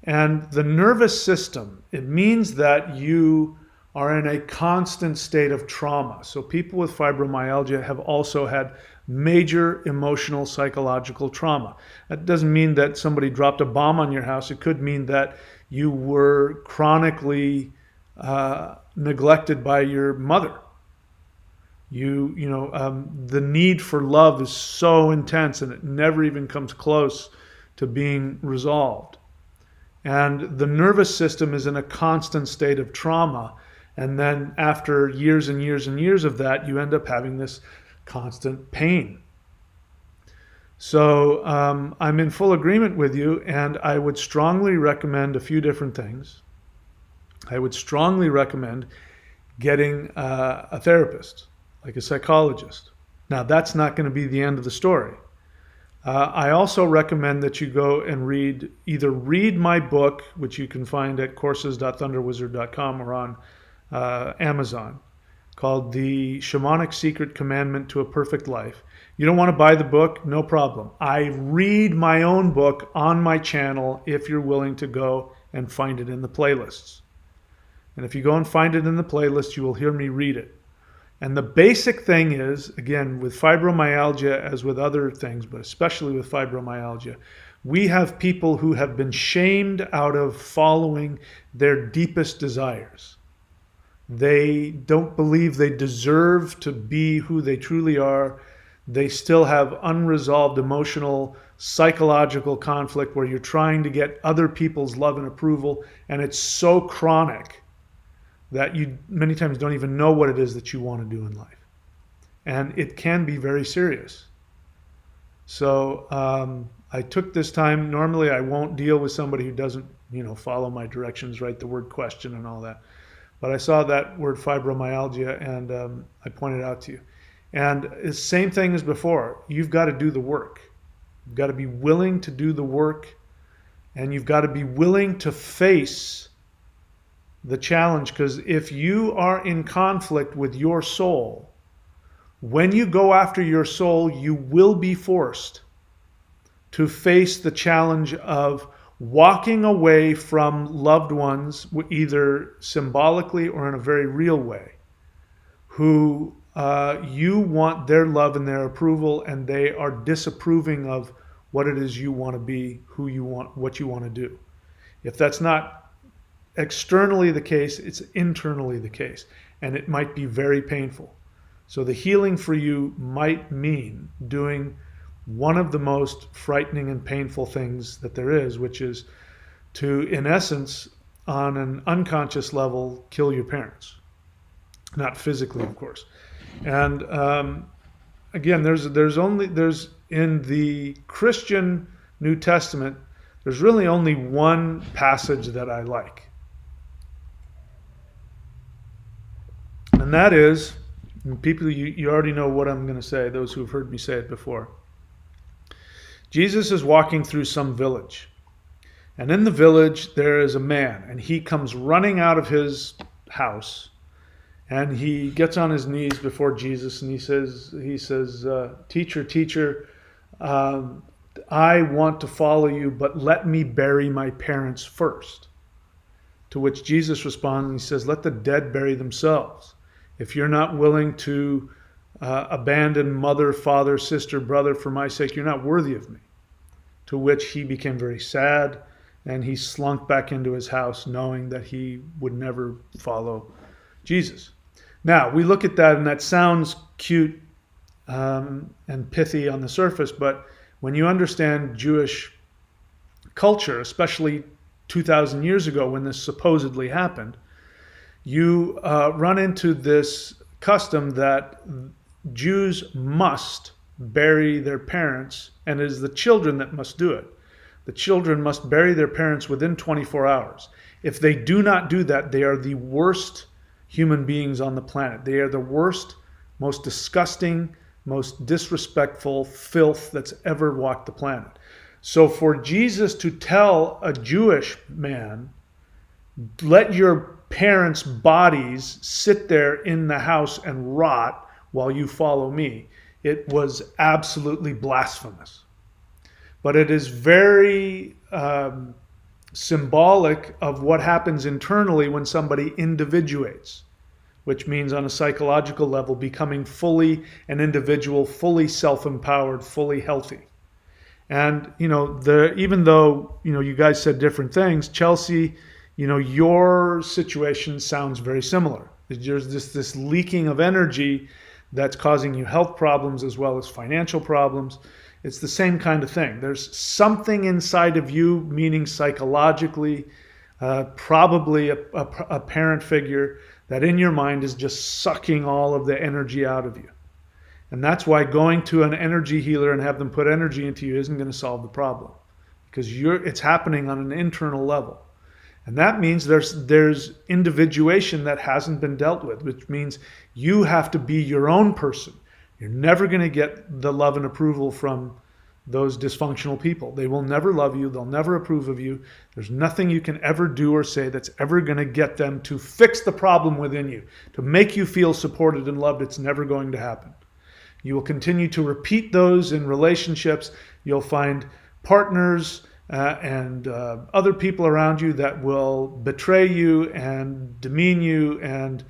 And the nervous system, it means that you are in a constant state of trauma. So people with fibromyalgia have also had major emotional, psychological trauma. That doesn't mean that somebody dropped a bomb on your house. It could mean that you were chronically neglected by your mother. The need for love is so intense, and it never even comes close to being resolved. And the nervous system is in a constant state of trauma. And then after years and years and years of that, you end up having this constant pain. So I'm in full agreement with you, and I would strongly recommend a few different things. I would strongly recommend getting a therapist, like a psychologist. Now, that's not going to be the end of the story. I also recommend that you go and either read my book, which you can find at courses.thunderwizard.com or on Amazon, called The Shamanic Secret Commandment to a Perfect Life. You don't want to buy the book? No problem. I read my own book on my channel if you're willing to go and find it in the playlists. And if you go and find it in the playlist, you will hear me read it. And the basic thing is, again, with fibromyalgia, as with other things, but especially with fibromyalgia, we have people who have been shamed out of following their deepest desires. They don't believe they deserve to be who they truly are. They still have unresolved emotional, psychological conflict where you're trying to get other people's love and approval, and it's so chronic that you many times don't even know what it is that you want to do in life. And it can be very serious. So I took this time. Normally I won't deal with somebody who doesn't, follow my directions, write the word question and all that. But I saw that word fibromyalgia, and I pointed it out to you. And it's the same thing as before. You've got to do the work. You've got to be willing to do the work, and you've got to be willing to face the challenge, because if you are in conflict with your soul, when you go after your soul, you will be forced to face the challenge of walking away from loved ones, either symbolically or in a very real way, who you want their love and their approval, and they are disapproving of what it is you want to be, who you want, what you want to do. If that's not externally the case, it's internally the case, and it might be very painful. So the healing for you might mean doing one of the most frightening and painful things that there is, which is to, in essence, on an unconscious level, kill your parents. Not physically, of course. And again, there's in the Christian New Testament, there's really only one passage that I like. And that is, people, you already know what I'm going to say, those who have heard me say it before. Jesus is walking through some village. And in the village, there is a man. And he comes running out of his house. And he gets on his knees before Jesus. And he says, Teacher, teacher, I want to follow you, but let me bury my parents first. To which Jesus responds and he says, let the dead bury themselves. If you're not willing to abandon mother, father, sister, brother for my sake, you're not worthy of me. To which he became very sad and he slunk back into his house knowing that he would never follow Jesus. Now, we look at that and that sounds cute and pithy on the surface, but when you understand Jewish culture, especially 2,000 years ago when this supposedly happened, you run into this custom that Jews must bury their parents, and it is the children that must do it. The children must bury their parents within 24 hours. If they do not do that, they are the worst human beings on the planet. They are the worst, most disgusting, most disrespectful filth that's ever walked the planet. So for Jesus to tell a Jewish man, let your parents' bodies sit there in the house and rot while you follow me, it was absolutely blasphemous. But it is very symbolic of what happens internally when somebody individuates, which means on a psychological level becoming fully an individual, fully self-empowered, fully healthy. And, even though, you guys said different things, Chelsea, your situation sounds very similar. There's this leaking of energy that's causing you health problems as well as financial problems. It's the same kind of thing. There's something inside of you, meaning psychologically, probably a parent figure that in your mind is just sucking all of the energy out of you. And that's why going to an energy healer and have them put energy into you isn't going to solve the problem, because it's happening on an internal level. And that means there's individuation that hasn't been dealt with, which means you have to be your own person. You're never going to get the love and approval from those dysfunctional people. They will never love you. They'll never approve of you. There's nothing you can ever do or say that's ever going to get them to fix the problem within you, to make you feel supported and loved. It's never going to happen. You will continue to repeat those in relationships. You'll find partners and other people around you that will betray you and demean you and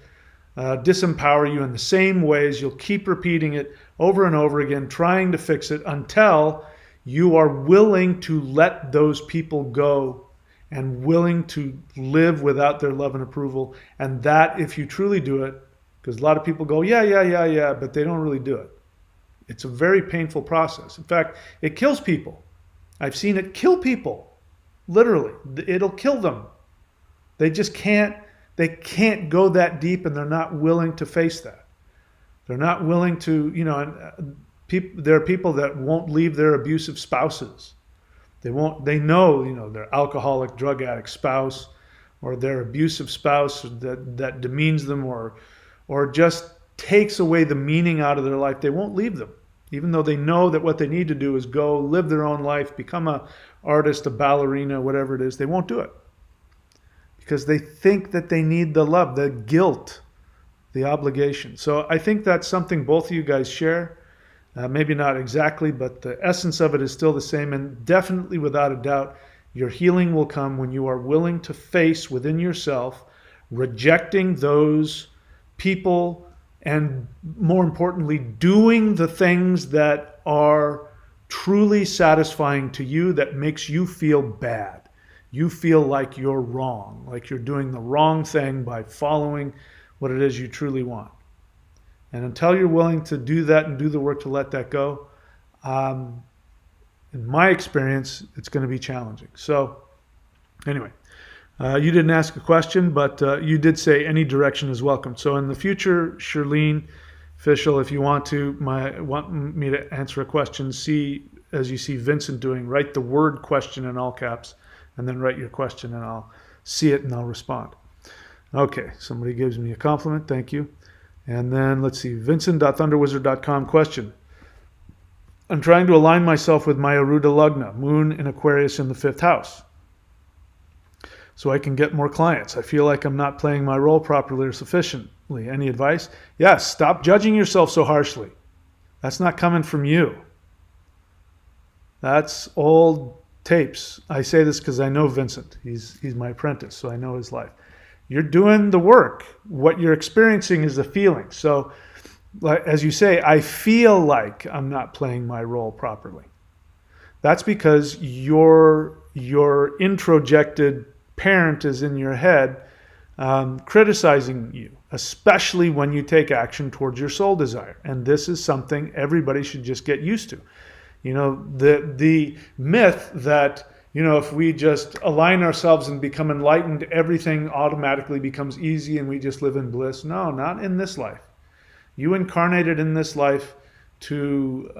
disempower you in the same ways. You'll keep repeating it over and over again, trying to fix it until you are willing to let those people go and willing to live without their love and approval. And that, if you truly do it, because a lot of people go, yeah, but they don't really do it. It's a very painful process. In fact, it kills people. I've seen it kill people. Literally, it'll kill them. They just can't go that deep, and they're not willing to face that. They're not willing to, there are people that won't leave their abusive spouses. They know, their alcoholic, drug addict spouse or their abusive spouse that demeans them or just takes away the meaning out of their life. They won't leave them, even though they know that what they need to do is go live their own life, become an artist, a ballerina, whatever it is. They won't do it because they think that they need the love, the guilt, the obligation. So I think that's something both of you guys share. Maybe not exactly, but the essence of it is still the same. And definitely, without a doubt, your healing will come when you are willing to face within yourself rejecting those people, and more importantly, doing the things that are truly satisfying to you, that makes you feel bad. You feel like you're wrong, like you're doing the wrong thing by following what it is you truly want. And until you're willing to do that and do the work to let that go, in my experience, it's going to be challenging. So anyway, you didn't ask a question, but you did say any direction is welcome. So in the future, Shirlene Fischel, if you want me to answer a question, as you see Vincent doing, write the word question in all caps, and then write your question, and I'll see it and I'll respond. Okay, somebody gives me a compliment. Thank you. And then let's see, Vincent.thunderwizard.com question. I'm trying to align myself with my Aruda Lugna, moon in Aquarius in the 5th house, so I can get more clients. I feel like I'm not playing my role properly or sufficiently. Any advice? Yes, stop judging yourself so harshly. That's not coming from you. That's old tapes. I say this because I know Vincent. He's my apprentice, so I know his life. You're doing the work. What you're experiencing is a feeling. So, like, as you say, I feel like I'm not playing my role properly. That's because your introjected parent is in your head criticizing you, especially when you take action towards your soul desire. And this is something everybody should just get used to. You know, the myth that, you know, if we just align ourselves and become enlightened, everything automatically becomes easy and we just live in bliss. No, not in this life. You incarnated in this life to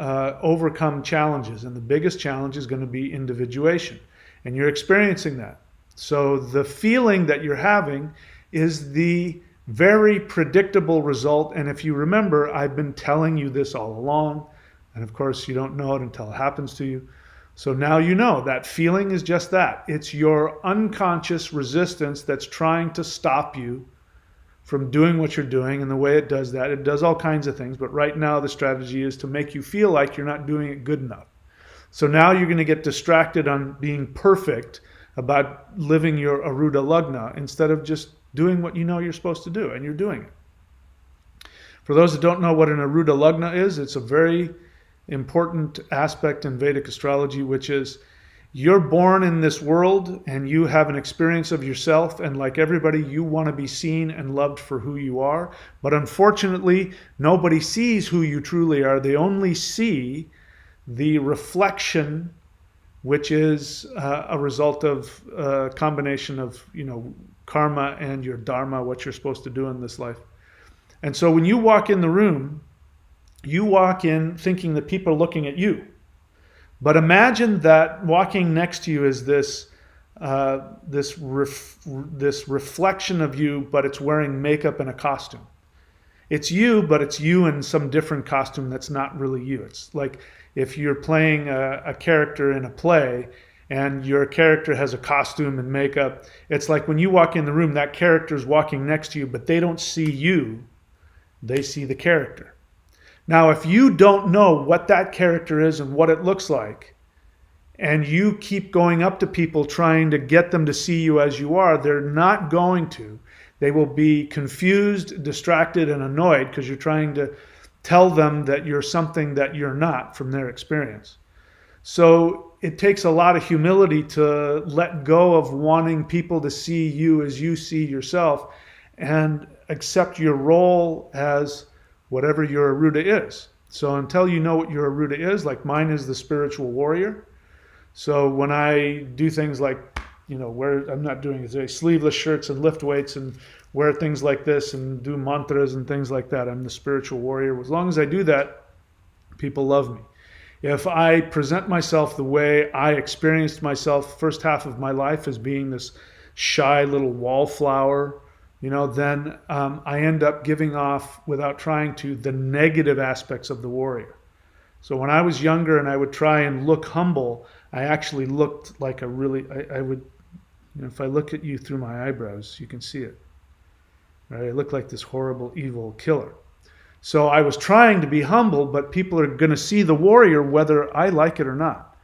overcome challenges. And the biggest challenge is going to be individuation. And you're experiencing that. So the feeling that you're having is the very predictable result. And if you remember, I've been telling you this all along. And of course, you don't know it until it happens to you. So now you know that feeling is just that. It's your unconscious resistance that's trying to stop you from doing what you're doing. And the way it does that, it does all kinds of things. But right now, the strategy is to make you feel like you're not doing it good enough. So now you're going to get distracted on being perfect about living your Aruda Lugna instead of just doing what you know you're supposed to do, and you're doing it. For those that don't know what an Aruda Lugna is, it's a very important aspect in Vedic astrology, which is you're born in this world and you have an experience of yourself, and like everybody, you want to be seen and loved for who you are. But unfortunately, nobody sees who you truly are. They only see the reflection, which is a result of a combination of, you know, karma and your dharma, what you're supposed to do in this life. And so when you walk in the room, you walk in thinking that people are looking at you. But imagine that walking next to you is this reflection of you, but it's wearing makeup and a costume. It's you, but it's you in some different costume that's not really you. It's like if you're playing a character in a play and your character has a costume and makeup, it's like when you walk in the room, that character is walking next to you, but they don't see you, they see the character. Now, if you don't know what that character is and what it looks like, and you keep going up to people trying to get them to see you as you are, they're not going to. They will be confused, distracted, and annoyed because you're trying to tell them that you're something that you're not from their experience. So it takes a lot of humility to let go of wanting people to see you as you see yourself and accept your role as whatever your Aruda is. So until you know what your Aruda is, like mine is the spiritual warrior. So when I do things like, you know, where I'm not doing it, sleeveless shirts and lift weights and wear things like this and do mantras and things like that, I'm the spiritual warrior. As long as I do that, people love me. If I present myself the way I experienced myself first half of my life as being this shy little wallflower, you know, then I end up giving off, without trying to, the negative aspects of the warrior. So when I was younger and I would try and look humble, I actually looked like a really, I would, you know, if I look at you through my eyebrows, you can see it. Right? I look like this horrible, evil killer. So I was trying to be humble, but people are going to see the warrior whether I like it or not.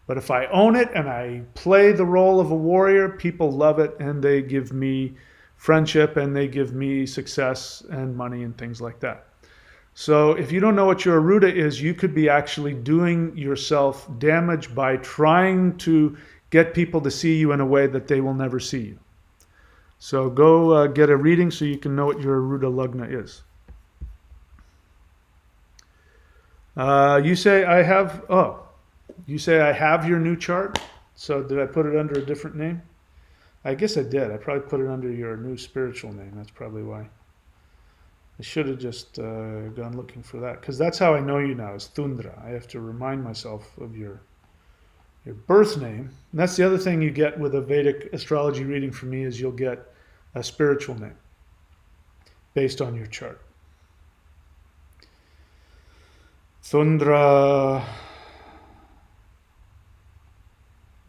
But if I own it and I play the role of a warrior, people love it and they give me friendship and they give me success and money and things like that. So if you don't know what your Aruda is, you could be actually doing yourself damage by trying to get people to see you in a way that they will never see you. So go get a reading so you can know what your Aruda Lugna is. You say I have your new chart. So did I put it under a different name? I guess I did. I probably put it under your new spiritual name. That's probably why. I should have just gone looking for that, because that's how I know you now, is Tundra. I have to remind myself of your birth name. And that's the other thing you get with a Vedic astrology reading from me, is you'll get a spiritual name based on your chart. Thundra.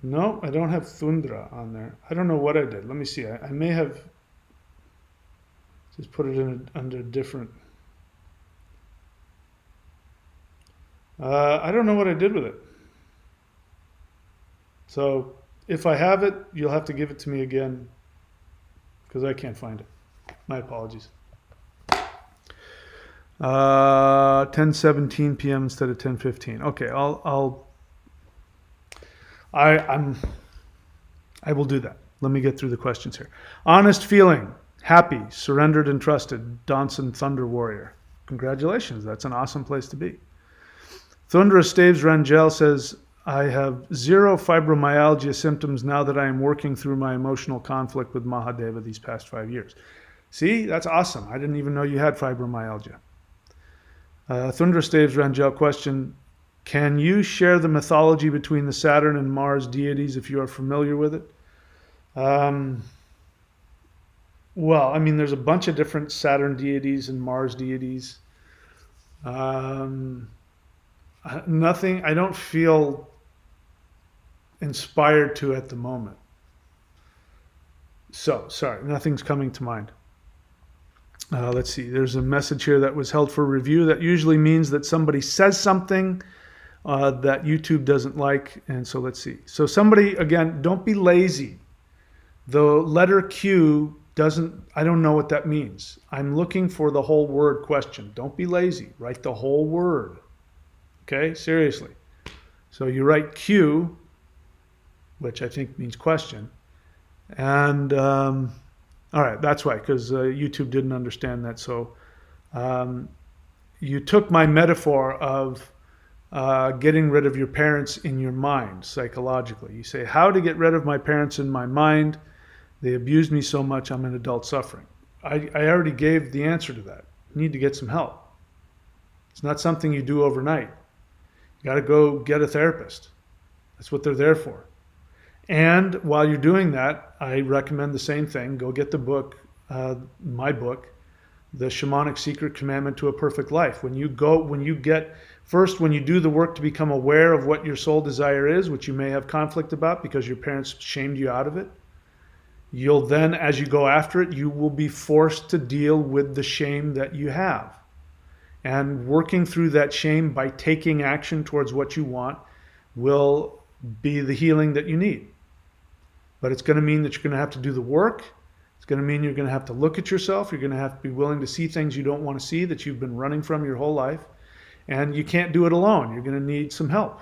No, I don't have Thundra on there. I don't know what I did. Let me see. I may have just put it in under different. I don't know what I did with it. So if I have it, you'll have to give it to me again because I can't find it. My apologies. 10:17 p.m. instead of 10:15. Okay, I will do that. Let me get through the questions here. Honest feeling, happy, surrendered and trusted. Donson Thunder Warrior. Congratulations. That's an awesome place to be. Thunderous Staves Rangel says, I have 0 fibromyalgia symptoms now that I am working through my emotional conflict with Mahadeva these past 5 years. See, that's awesome. I didn't even know you had fibromyalgia. Thunderous Staves Rangel question, can you share the mythology between the Saturn and Mars deities if you are familiar with it? Well, I mean, there's a bunch of different Saturn deities and Mars deities. Nothing, I don't feel inspired to at the moment. So, sorry, nothing's coming to mind. Let's see, there's a message here that was held for review. That usually means that somebody says something that YouTube doesn't like. And so let's see. So somebody, again, don't be lazy. The letter Q doesn't, I don't know what that means. I'm looking for the whole word question. Don't be lazy. Write the whole word. Okay, seriously. So you write Q, which I think means question. And all right, that's why, because YouTube didn't understand that. So you took my metaphor of getting rid of your parents in your mind psychologically. You say, how to get rid of my parents in my mind? They abused me so much, I'm an adult suffering. I already gave the answer to that. You need to get some help. It's not something you do overnight. You got to go get a therapist. That's what they're there for. And while you're doing that, I recommend the same thing. Go get the book, my book, The Shamanic Secret Commandment to a Perfect Life. When you do the work to become aware of what your soul desire is, which you may have conflict about because your parents shamed you out of it, you'll then, as you go after it, you will be forced to deal with the shame that you have. And working through that shame by taking action towards what you want will be the healing that you need. But it's going to mean that you're going to have to do the work. It's going to mean you're going to have to look at yourself. You're going to have to be willing to see things you don't want to see that you've been running from your whole life. And you can't do it alone. You're going to need some help.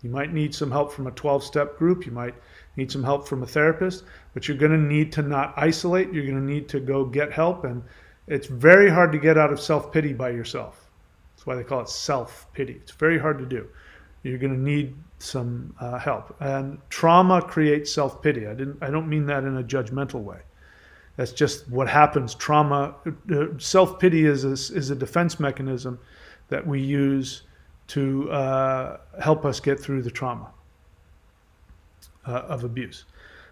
You might need some help from a 12-step group. You might need some help from a therapist. But you're going to need to not isolate. You're going to need to go get help. And it's very hard to get out of self-pity by yourself. That's why they call it self-pity. It's very hard to do. You're going to need some help. And trauma creates self-pity. I don't mean that in a judgmental way. That's just what happens. Trauma, self-pity is a defense mechanism that we use to help us get through the trauma of abuse.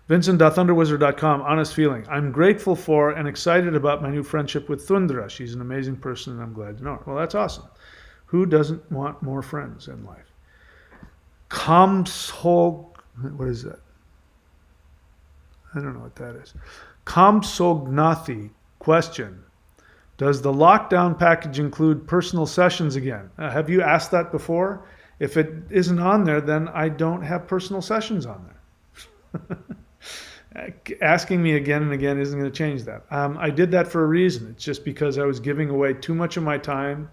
Vincent.thunderwizard.com, honest feeling. I'm grateful for and excited about my new friendship with Thundra. She's an amazing person and I'm glad to know her. Well, that's awesome. Who doesn't want more friends in life? What is that? I don't know what that is. Kamsognathi question. Does the lockdown package include personal sessions again? Have you asked that before? If it isn't on there, then I don't have personal sessions on there. Asking me again and again isn't going to change that. I did that for a reason. It's just because I was giving away too much of my time.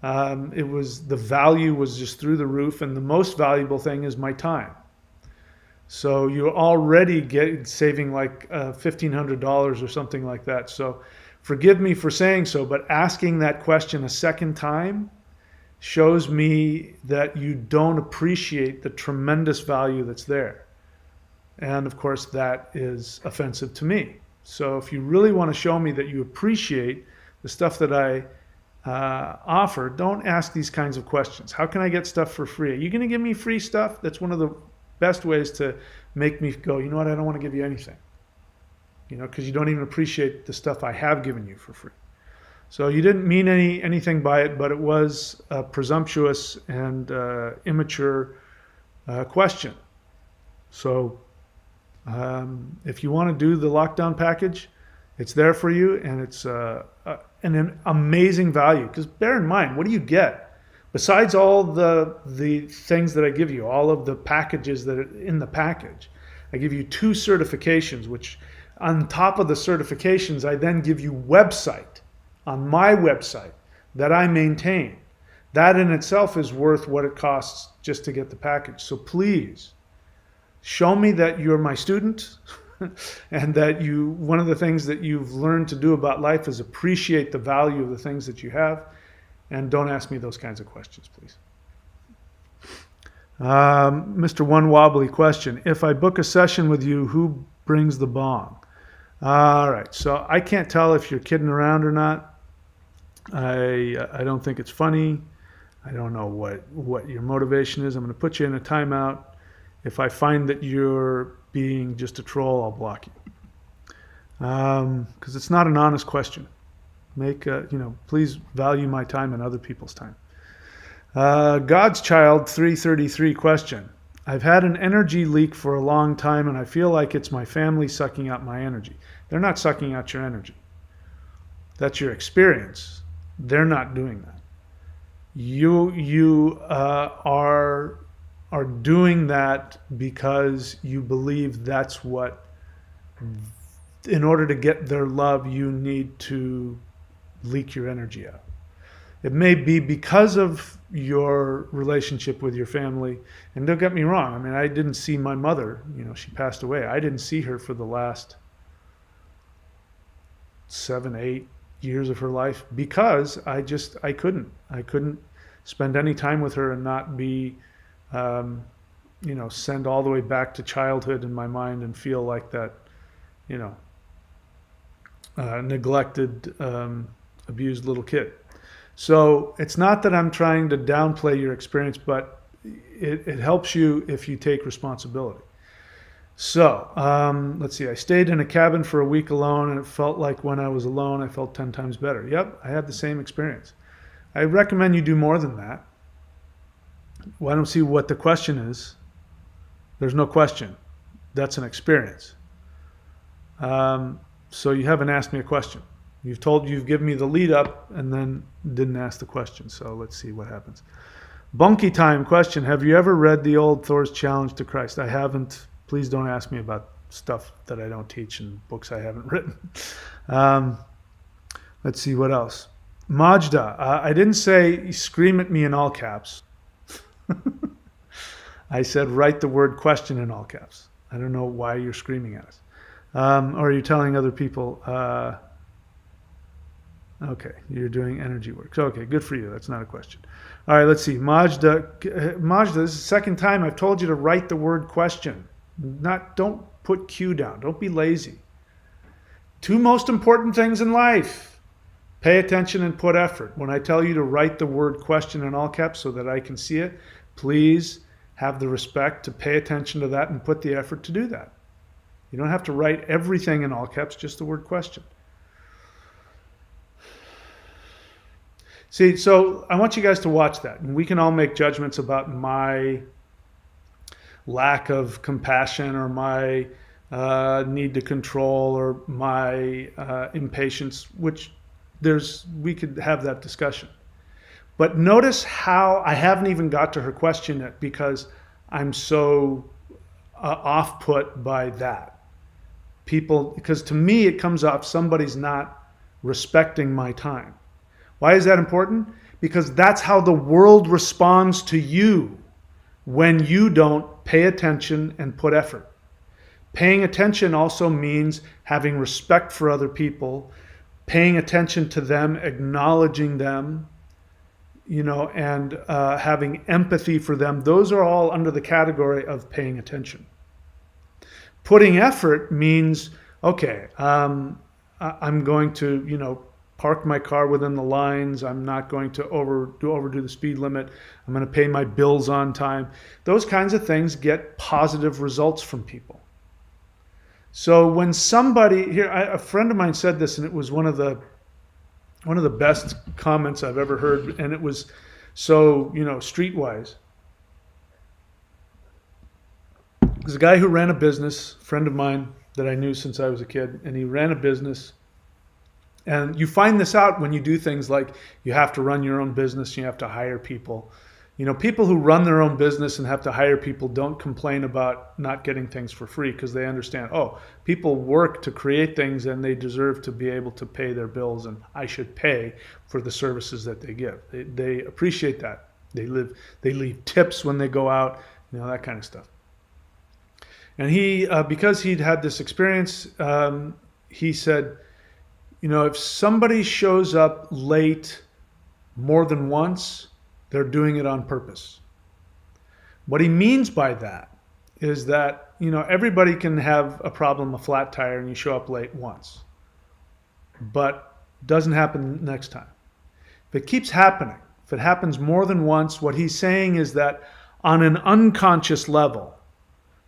The value was just through the roof, and the most valuable thing is my time. So you're already saving like $1,500 or something like that. So forgive me for saying so, but asking that question a second time shows me that you don't appreciate the tremendous value that's there. And of course, that is offensive to me. So if you really want to show me that you appreciate the stuff that I offer, don't ask these kinds of questions. How can I get stuff for free? Are you going to give me free stuff? That's one of the best ways to make me go, you know what, I don't want to give you anything. Because you don't even appreciate the stuff I have given you for free. So you didn't mean anything by it, but it was a presumptuous and immature question. So if you want to do the lockdown package, it's there for you, and it's an amazing value. Because bear in mind, what do you get besides all the things that I give you, all of the packages that are in the package? I give you 2 certifications, which on top of the certifications, I then give you website on my website that I maintain. That in itself is worth what it costs just to get the package. So please show me that you're my student and that one of the things that you've learned to do about life is appreciate the value of the things that you have, and don't ask me those kinds of questions, please. Mr. One Wobbly question. If I book a session with you, who brings the bong? All right, so I can't tell if you're kidding around or not. I don't think it's funny. I don't know what your motivation is. I'm going to put you in a timeout. If I find that you're being just a troll, I'll block you. Because it's not an honest question. Please value my time and other people's time. God's Child 333 question. I've had an energy leak for a long time, and I feel like it's my family sucking out my energy. They're not sucking out your energy. That's your experience. They're not doing that. You are doing that because you believe that's what, in order to get their love, you need to leak your energy out. It may be because of your relationship with your family. And don't get me wrong. I mean, I didn't see my mother. She passed away. I didn't see her for the last 7, 8 years of her life because I couldn't spend any time with her and not be, send all the way back to childhood in my mind and feel like that, neglected, abused little kid. So it's not that I'm trying to downplay your experience, but it helps you if you take responsibility. So let's see. I stayed in a cabin for a week alone, and it felt like when I was alone, I felt 10 times better. Yep, I had the same experience. I recommend you do more than that. Well, I don't see what the question is. There's no question. That's an experience. So you haven't asked me a question. You've given me the lead up and then didn't ask the question. So let's see what happens. Bunky time question. Have you ever read the old Thor's Challenge to Christ? I haven't. Please don't ask me about stuff that I don't teach and books I haven't written. Let's see what else. Majda. I didn't say scream at me in all caps. I said write the word question in all caps. I don't know why you're screaming at us. Or are you telling other people, okay, you're doing energy work. So, okay, good for you. That's not a question. All right, let's see. Majda, this is the second time I've told you to write the word question. Don't put Q down. Don't be lazy. 2 most important things in life. Pay attention and put effort. When I tell you to write the word question in all caps so that I can see it, please have the respect to pay attention to that and put the effort to do that. You don't have to write everything in all caps, just the word question. See, so I want you guys to watch that. And we can all make judgments about my lack of compassion or my need to control or my impatience, which we could have that discussion. But notice how I haven't even got to her question yet because I'm so off-put by that. Because to me it comes off somebody's not respecting my time. Why is that important? Because that's how the world responds to you when you don't pay attention and put effort. Paying attention also means having respect for other people, paying attention to them, acknowledging them, and having empathy for them. Those are all under the category of paying attention. Putting effort means, okay, I'm going to, park my car within the lines. I'm not going to overdo the speed limit. I'm going to pay my bills on time. Those kinds of things get positive results from people. So when somebody, a friend of mine said this, and it was one of the one of the best comments I've ever heard, and it was so, streetwise. There's a guy who ran a business, a friend of mine that I knew since I was a kid, and he ran a business. And you find this out when you do things like you have to run your own business, you have to hire people. People who run their own business and have to hire people don't complain about not getting things for free because they understand, people work to create things and they deserve to be able to pay their bills, and I should pay for the services that they give. They appreciate that. They leave tips when they go out, that kind of stuff. And he, because he'd had this experience, he said, if somebody shows up late more than once, they're doing it on purpose. What he means by that is that, everybody can have a problem, a flat tire, and you show up late once. But it doesn't happen next time. If it keeps happening, if it happens more than once, what he's saying is that on an unconscious level,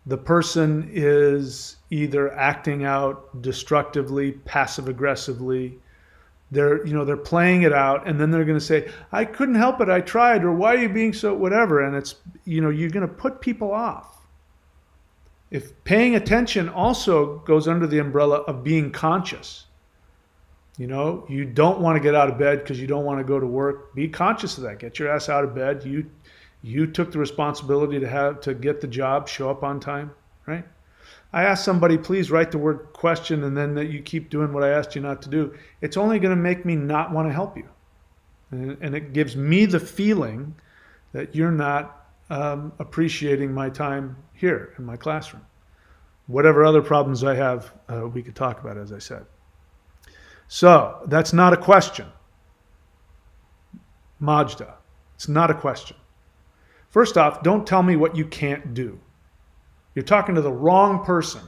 the person is either acting out destructively, passive aggressively. They're playing it out, and then they're going to say, I couldn't help it, I tried, or why are you being so whatever? And it's, you're going to put people off. If paying attention also goes under the umbrella of being conscious. You don't want to get out of bed because you don't want to go to work. Be conscious of that. Get your ass out of bed. You took the responsibility to get the job, show up on time, right? I asked somebody, please write the word question, and then that you keep doing what I asked you not to do. It's only going to make me not want to help you. And it gives me the feeling that you're not appreciating my time here in my classroom. Whatever other problems I have, we could talk about, as I said. So that's not a question. Majda, it's not a question. First off, don't tell me what you can't do. You're talking to the wrong person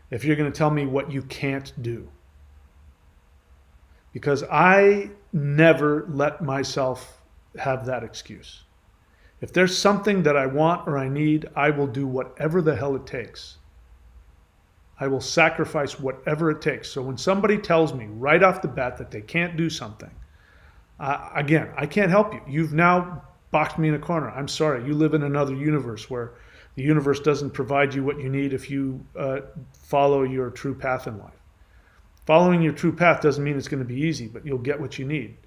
if you're going to tell me what you can't do. Because I never let myself have that excuse. If there's something that I want or I need, I will do whatever the hell it takes. I will sacrifice whatever it takes. So when somebody tells me right off the bat that they can't do something, again, I can't help you. You've now boxed me in a corner. I'm sorry. You live in another universe where the universe doesn't provide you what you need if you follow your true path in life. Following your true path doesn't mean it's going to be easy, but you'll get what you need.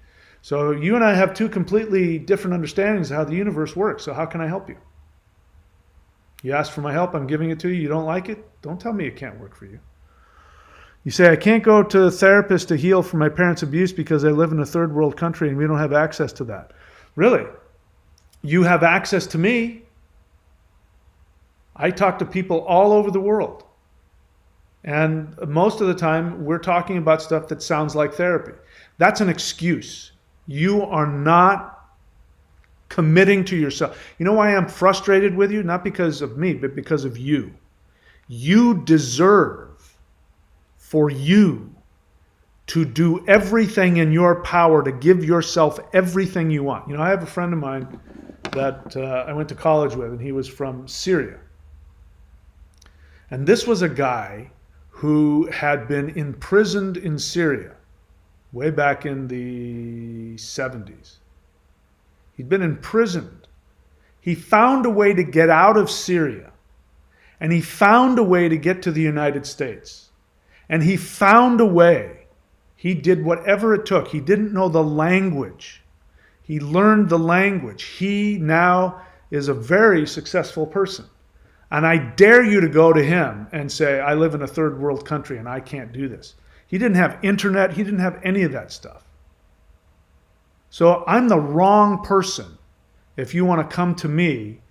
So you and I have two completely different understandings of how the universe works. So how can I help you? You ask for my help, I'm giving it to you. You don't like it? Don't tell me it can't work for you. You say, I can't go to a therapist to heal from my parents' abuse because I live in a third world country and we don't have access to that. Really? You have access to me. I talk to people all over the world. And most of the time, we're talking about stuff that sounds like therapy. That's an excuse. You are not committing to yourself. You know why I'm frustrated with you? Not because of me, but because of you. You deserve for you to do everything in your power to give yourself everything you want. I have a friend of mine that I went to college with, and he was from Syria. And this was a guy who had been imprisoned in Syria way back in the 70s. He'd been imprisoned. He found a way to get out of Syria. And he found a way to get to the United States. And he found a way. He did whatever it took. He didn't know the language. He learned the language. He now is a very successful person. And I dare you to go to him and say, I live in a third world country and I can't do this. He didn't have internet. He didn't have any of that stuff. So I'm the wrong person if you want to come to me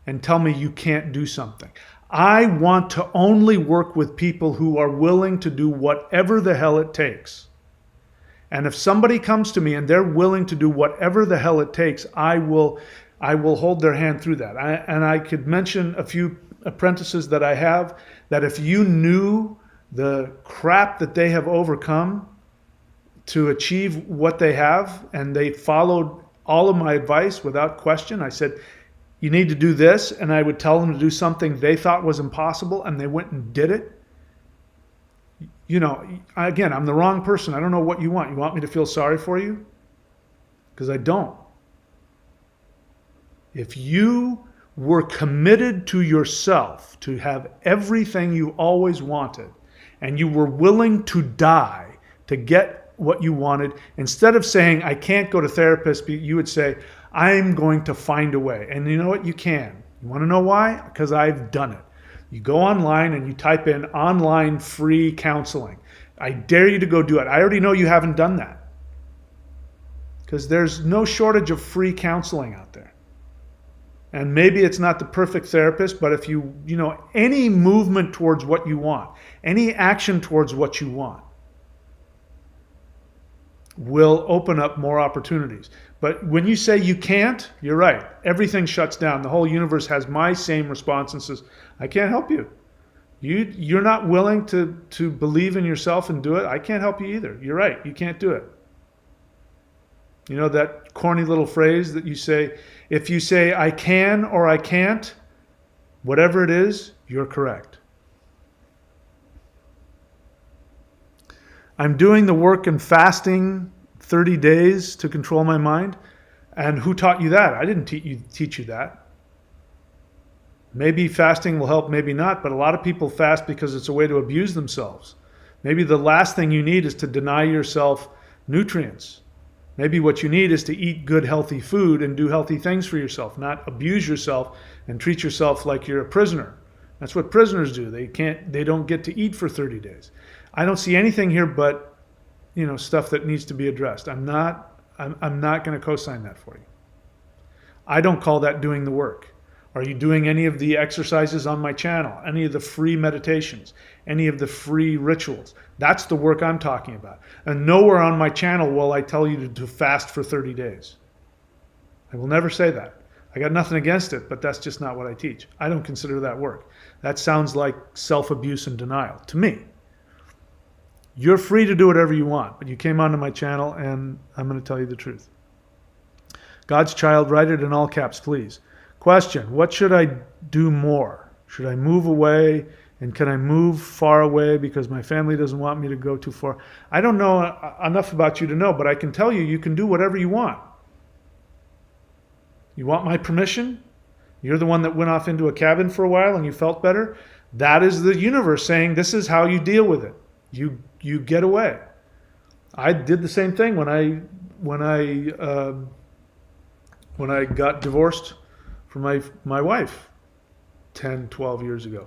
and tell me you can't do something. I want to only work with people who are willing to do whatever the hell it takes. And if somebody comes to me and they're willing to do whatever the hell it takes, I will hold their hand through that. And I could mention a few apprentices that I have that if you knew the crap that they have overcome to achieve what they have, and they followed all of my advice without question. I said, you need to do this, and I would tell them to do something they thought was impossible, and they went and did it. Again, I'm the wrong person. I don't know what you want. You want me to feel sorry for you? Because I don't. If you were committed to yourself, to have everything you always wanted, and you were willing to die to get what you wanted, instead of saying, I can't go to therapist, you would say, I'm going to find a way. And you know what? You can. You want to know why? Because I've done it. You go online and you type in online free counseling. I dare you to go do it. I already know you haven't done that. Because there's no shortage of free counseling out there. And maybe it's not the perfect therapist, but if any movement towards what you want, any action towards what you want, will open up more opportunities. But when you say you can't, you're right. Everything shuts down. The whole universe has my same response and says, I can't help you. You're not willing to believe in yourself and do it. I can't help you either. You're right. You can't do it. You know that corny little phrase that you say, if you say I can or I can't, whatever it is, you're correct. I'm doing the work and fasting 30 days to control my mind. And who taught you that? I didn't teach you that. Maybe fasting will help, maybe not, but a lot of people fast because it's a way to abuse themselves. Maybe the last thing you need is to deny yourself nutrients. Maybe what you need is to eat good, healthy food and do healthy things for yourself, not abuse yourself and treat yourself like you're a prisoner. That's what prisoners do. They don't get to eat for 30 days. I don't see anything here but, stuff that needs to be addressed. I'm not going to co-sign that for you. I don't call that doing the work. Are you doing any of the exercises on my channel? Any of the free meditations? Any of the free rituals? That's the work I'm talking about. And nowhere on my channel will I tell you to fast for 30 days. I will never say that. I got nothing against it, but that's just not what I teach. I don't consider that work. That sounds like self-abuse and denial to me. You're free to do whatever you want, but you came onto my channel and I'm going to tell you the truth. God's child, write it in all caps, please. Question, what should I do more? Should I move away? And can I move far away because my family doesn't want me to go too far? I don't know enough about you to know, but I can tell you can do whatever you want. You want my permission? You're the one that went off into a cabin for a while and you felt better? That is the universe saying this is how you deal with it. You get away. I did the same thing when I got divorced from my wife 10, 12 years ago.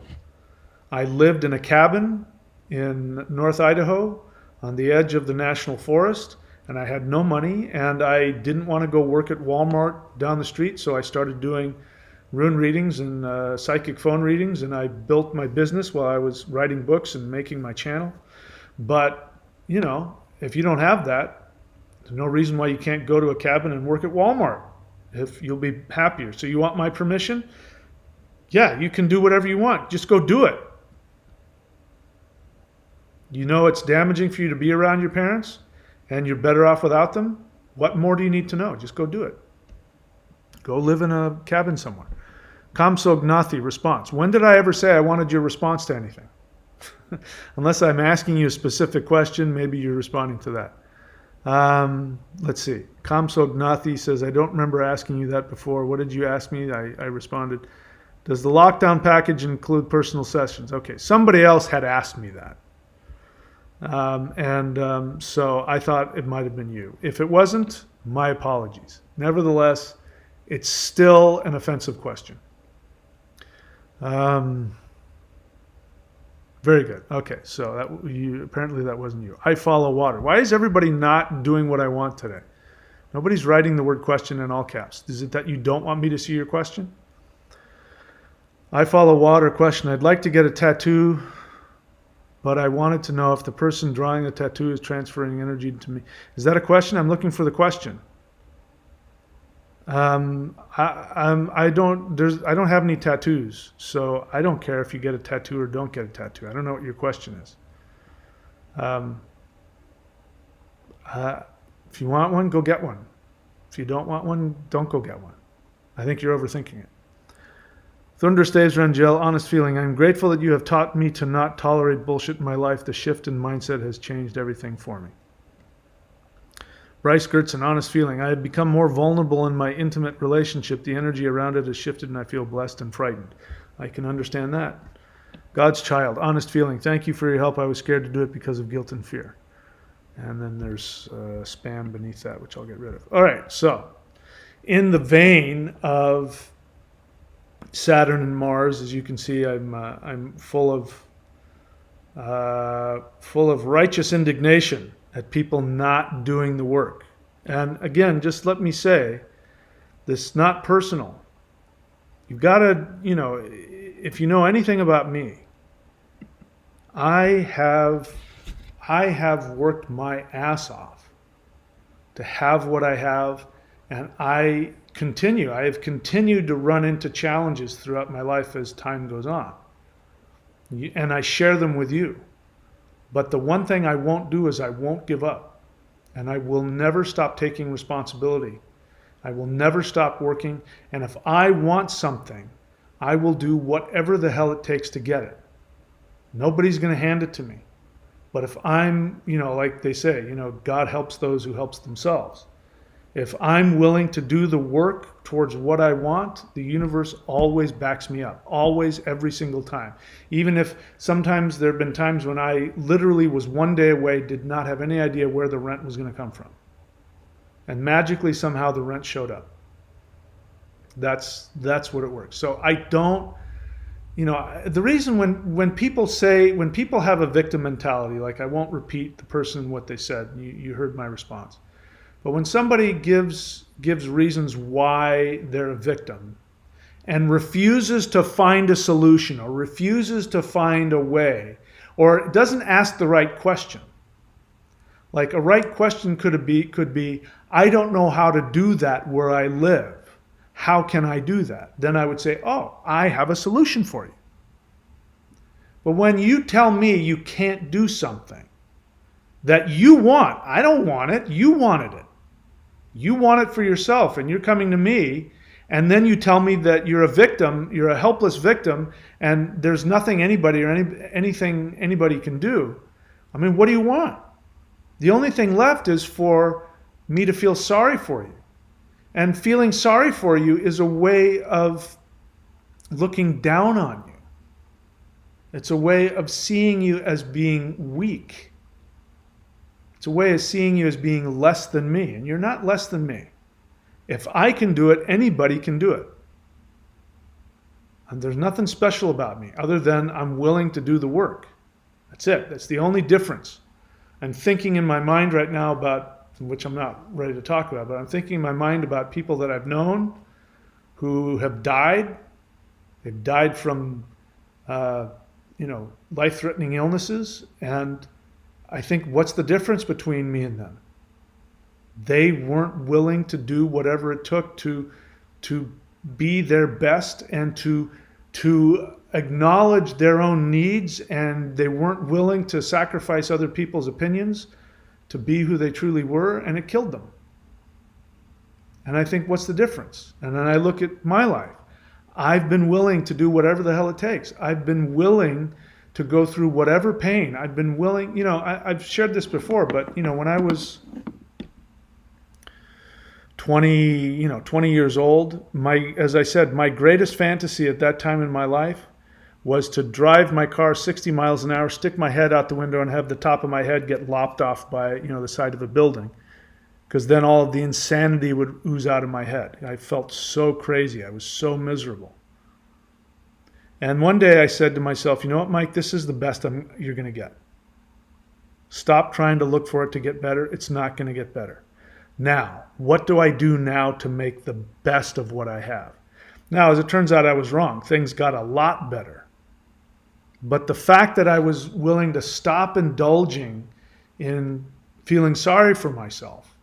I lived in a cabin in North Idaho on the edge of the national forest, and I had no money, and I didn't want to go work at Walmart down the street, so I started doing rune readings and psychic phone readings, and I built my business while I was writing books and making my channel. But, if you don't have that, there's no reason why you can't go to a cabin and work at Walmart if you'll be happier. So you want my permission? Yeah, you can do whatever you want. Just go do it. You know it's damaging for you to be around your parents and you're better off without them? What more do you need to know? Just go do it. Go live in a cabin somewhere. Kamsognathi response. When did I ever say I wanted your response to anything? Unless I'm asking you a specific question, maybe you're responding to that. Let's see. Kamsognathi says, I don't remember asking you that before. What did you ask me? I responded, does the lockdown package include personal sessions? Okay, somebody else had asked me that. So I thought it might have been you. If it wasn't, my apologies. Nevertheless, it's still an offensive question. Very good. Okay, so apparently that wasn't you. I follow water. Why is everybody not doing what I want today? Nobody's writing the word question in all caps. Is it that you don't want me to see your question? I follow water question. I'd like to get a tattoo, but I wanted to know if the person drawing the tattoo is transferring energy to me. Is that a question? I'm looking for the question. I don't have any tattoos, so I don't care if you get a tattoo or don't get a tattoo. I don't know what your question is. If you want one, go get one. If you don't want one, don't go get one. I think you're overthinking it. Thunder Staves Rangel, honest feeling. I'm grateful that you have taught me to not tolerate bullshit in my life. The shift in mindset has changed everything for me. Bryce Gertson, honest feeling. I have become more vulnerable in my intimate relationship. The energy around it has shifted and I feel blessed and frightened. I can understand that. God's child, honest feeling. Thank you for your help. I was scared to do it because of guilt and fear. And then there's spam beneath that, which I'll get rid of. All right, so in the vein of Saturn and Mars, as you can see, I'm full of righteous indignation at people not doing the work. And again, just let me say, this is not personal. You've got to, if you know anything about me, I have worked my ass off to have what I have, and I have continued to run into challenges throughout my life as time goes on. And I share them with you. But the one thing I won't do is I won't give up. And I will never stop taking responsibility. I will never stop working. And if I want something, I will do whatever the hell it takes to get it. Nobody's going to hand it to me. But if I'm, like they say, God helps those who helps themselves. If I'm willing to do the work towards what I want, the universe always backs me up. Always, every single time. Even if sometimes there have been times when I literally was one day away, did not have any idea where the rent was going to come from. And magically, somehow, the rent showed up. That's what it works. So I don't, the reason when people have a victim mentality, like I won't repeat the person what they said, you heard my response. But when somebody gives reasons why they're a victim and refuses to find a solution or refuses to find a way or doesn't ask the right question, like a right question could be, I don't know how to do that where I live. How can I do that? Then I would say, oh, I have a solution for you. But when you tell me you can't do something that you want, I don't want it, you wanted it. You want it for yourself, and you're coming to me, and then you tell me that you're a victim, you're a helpless victim, and there's nothing anybody or anything anybody can do. I mean, what do you want? The only thing left is for me to feel sorry for you. And feeling sorry for you is a way of looking down on you. It's a way of seeing you as being weak. It's a way of seeing you as being less than me, and you're not less than me. If I can do it, anybody can do it. And there's nothing special about me other than I'm willing to do the work. That's it. That's the only difference. I'm thinking in my mind right now about, which I'm not ready to talk about, but I'm thinking in my mind about people that I've known who have died. They've died from, life-threatening illnesses, and I think, what's the difference between me and them? They weren't willing to do whatever it took to be their best and to acknowledge their own needs, and they weren't willing to sacrifice other people's opinions to be who they truly were, and it killed them. And I think, what's the difference? And then I look at my life. I've been willing to do whatever the hell it takes. I've been willing to go through whatever pain. I've been willing, I've shared this before, but, when I was 20 years old, as I said, my greatest fantasy at that time in my life was to drive my car 60 miles an hour, stick my head out the window, and have the top of my head get lopped off by, the side of a building. Because then all of the insanity would ooze out of my head. I felt so crazy. I was so miserable. And one day I said to myself, you know what, Mike, this is the best you're going to get. Stop trying to look for it to get better. It's not going to get better. Now, what do I do now to make the best of what I have? Now, as it turns out, I was wrong. Things got a lot better. But the fact that I was willing to stop indulging in feeling sorry for myself,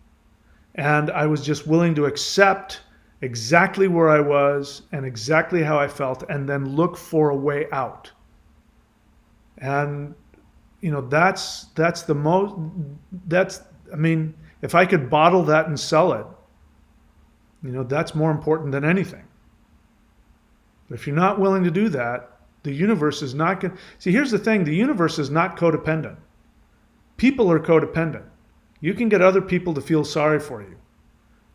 and I was just willing to accept exactly where I was and exactly how I felt, and then look for a way out. And, if I could bottle that and sell it, that's more important than anything. But if you're not willing to do that, the universe is not going to... See, here's the thing. The universe is not codependent. People are codependent. You can get other people to feel sorry for you.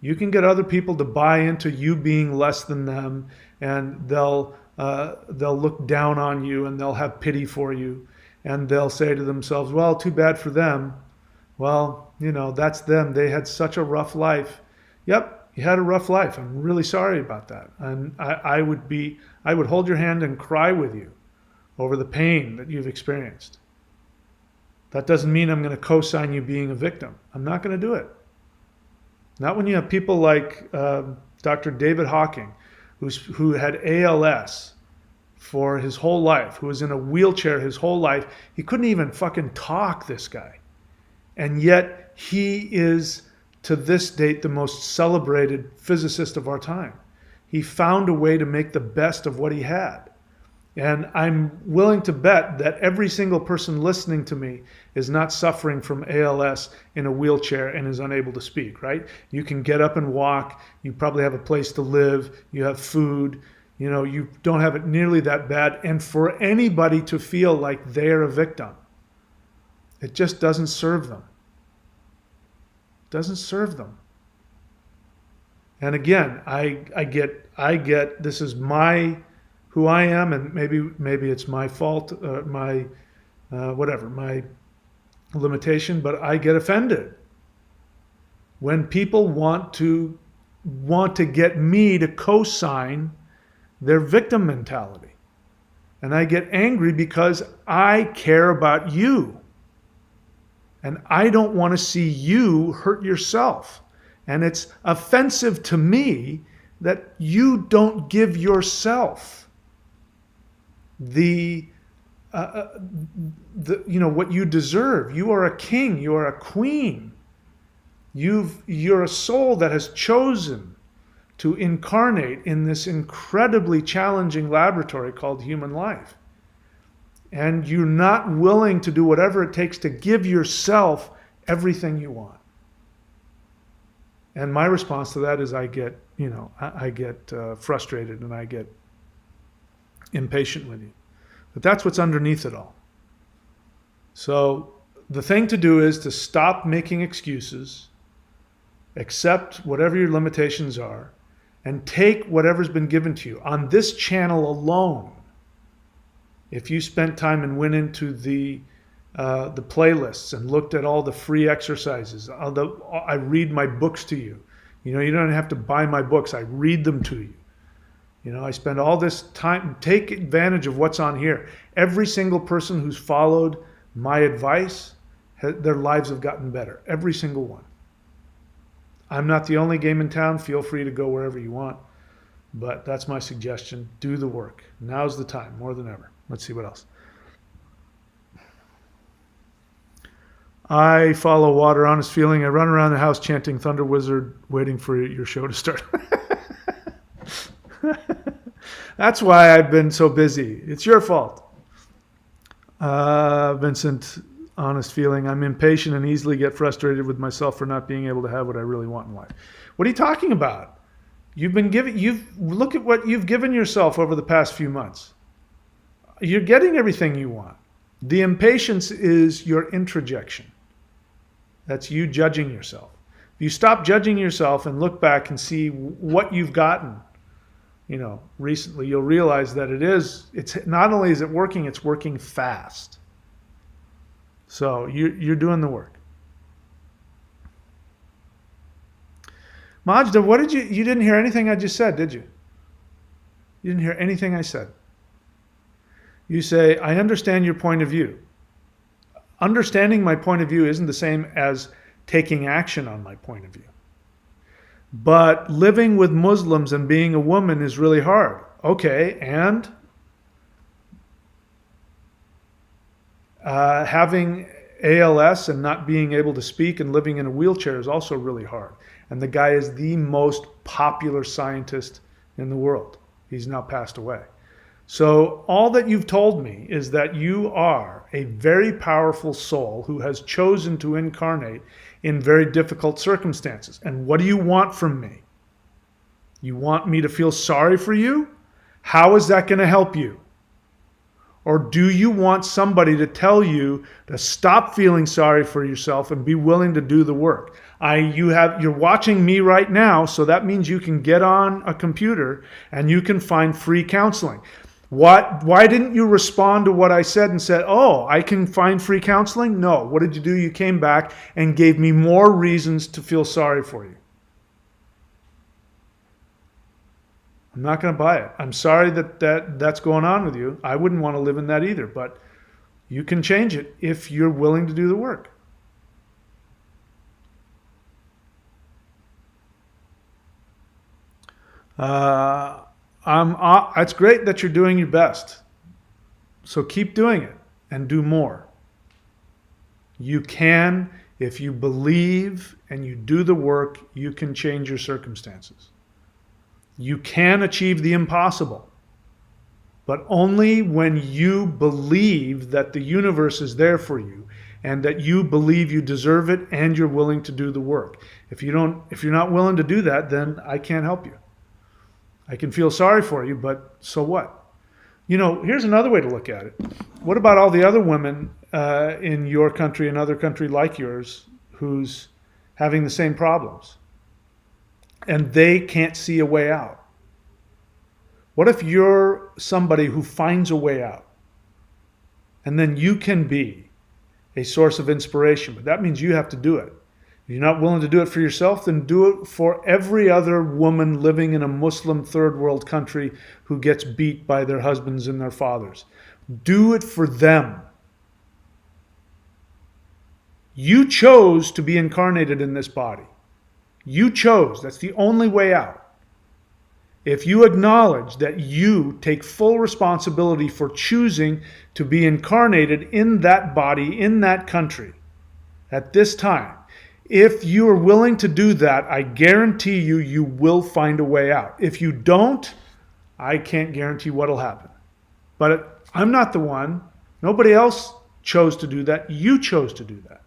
You can get other people to buy into you being less than them, and they'll look down on you, and they'll have pity for you, and they'll say to themselves, well, too bad for them. Well, that's them. They had such a rough life. Yep, you had a rough life. I'm really sorry about that. And I would hold your hand and cry with you over the pain that you've experienced. That doesn't mean I'm going to co-sign you being a victim. I'm not going to do it. Not when you have people like Dr. David Hawking, who had ALS for his whole life, who was in a wheelchair his whole life. He couldn't even fucking talk, this guy. And yet he is, to this date, the most celebrated physicist of our time. He found a way to make the best of what he had. And I'm willing to bet that every single person listening to me is not suffering from ALS in a wheelchair and is unable to speak, right? You can get up and walk. You probably have a place to live. You have food. You don't have it nearly that bad. And for anybody to feel like they're a victim, it just doesn't serve them. It doesn't serve them. And again, I get this is who I am, and maybe it's my fault, my limitation, but I get offended when people want to get me to co-sign their victim mentality. And I get angry because I care about you. And I don't want to see you hurt yourself. And it's offensive to me that you don't give yourself what you deserve. You are a king. You are a queen. You're a soul that has chosen to incarnate in this incredibly challenging laboratory called human life. And you're not willing to do whatever it takes to give yourself everything you want. And my response to that is I get frustrated and I get impatient with you. But that's what's underneath it all. So the thing to do is to stop making excuses, accept whatever your limitations are, and take whatever's been given to you. On this channel alone, if you spent time and went into the playlists and looked at all the free exercises, I read my books to you. You don't have to buy my books. I read them to you. I spend all this time. Take advantage of what's on here. Every single person who's followed my advice, their lives have gotten better. Every single one. I'm not the only game in town. Feel free to go wherever you want. But that's my suggestion. Do the work. Now's the time, more than ever. Let's see what else. I follow water, honest feeling. I run around the house chanting Thunder Wizard, waiting for your show to start. That's why I've been so busy. It's your fault. Vincent, honest feeling. I'm impatient and easily get frustrated with myself for not being able to have what I really want in life. What are you talking about? Look at what you've given yourself over the past few months. You're getting everything you want. The impatience is your introjection. That's you judging yourself. If you stop judging yourself and look back and see what you've gotten, recently, you'll realize that it's not only is it working, it's working fast. So you're doing the work. Majda, what did you didn't hear anything I just said, did you? You didn't hear anything I said. You say, I understand your point of view. Understanding my point of view isn't the same as taking action on my point of view. But living with Muslims and being a woman is really hard. Okay, and having ALS and not being able to speak and living in a wheelchair is also really hard. And the guy is the most popular scientist in the world. He's now passed away. So all that you've told me is that you are a very powerful soul who has chosen to incarnate in very difficult circumstances. And what do you want from me? You want me to feel sorry for you? How is that going to help you? Or do you want somebody to tell you to stop feeling sorry for yourself and be willing to do the work? You're watching me right now, so that means you can get on a computer and you can find free counseling. Why didn't you respond to what I said and said, oh, I can find free counseling? No. What did you do? You came back and gave me more reasons to feel sorry for you. I'm not going to buy it. I'm sorry that's going on with you. I wouldn't want to live in that either, but you can change it if you're willing to do the work. It's great that you're doing your best. So keep doing it and do more. You can, if you believe and you do the work, you can change your circumstances. You can achieve the impossible, but only when you believe that the universe is there for you and that you believe you deserve it and you're willing to do the work. If you're not willing to do that, then I can't help you. I can feel sorry for you, but so what? Here's another way to look at it. What about all the other women in your country, another country like yours, who's having the same problems? And they can't see a way out. What if you're somebody who finds a way out? And then you can be a source of inspiration. But that means you have to do it. If you're not willing to do it for yourself, then do it for every other woman living in a Muslim third world country who gets beat by their husbands and their fathers. Do it for them. You chose to be incarnated in this body. You chose. That's the only way out. If you acknowledge that you take full responsibility for choosing to be incarnated in that body, in that country, at this time, if you are willing to do that, I guarantee you, you will find a way out. If you don't, I can't guarantee what'll happen. But I'm not the one. Nobody else chose to do that. You chose to do that.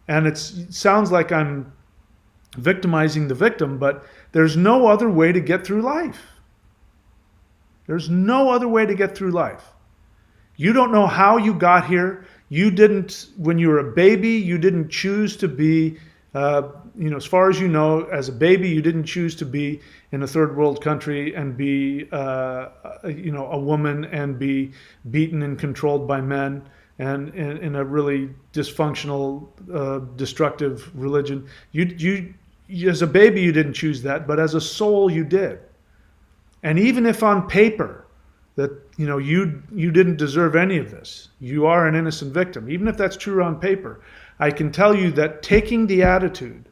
And it sounds like I'm victimizing the victim, but there's no other way to get through life. There's no other way to get through life. You don't know how you got here. You didn't, when you were a baby, you didn't choose to be, as far as you know, as a baby, you didn't choose to be in a third world country and be, a woman and be beaten and controlled by men and in a really dysfunctional, destructive religion. You, as a baby, you didn't choose that, but as a soul, you did. And even if on paper that you didn't deserve any of this, you are an innocent victim. Even if that's true on paper, I can tell you that taking the attitude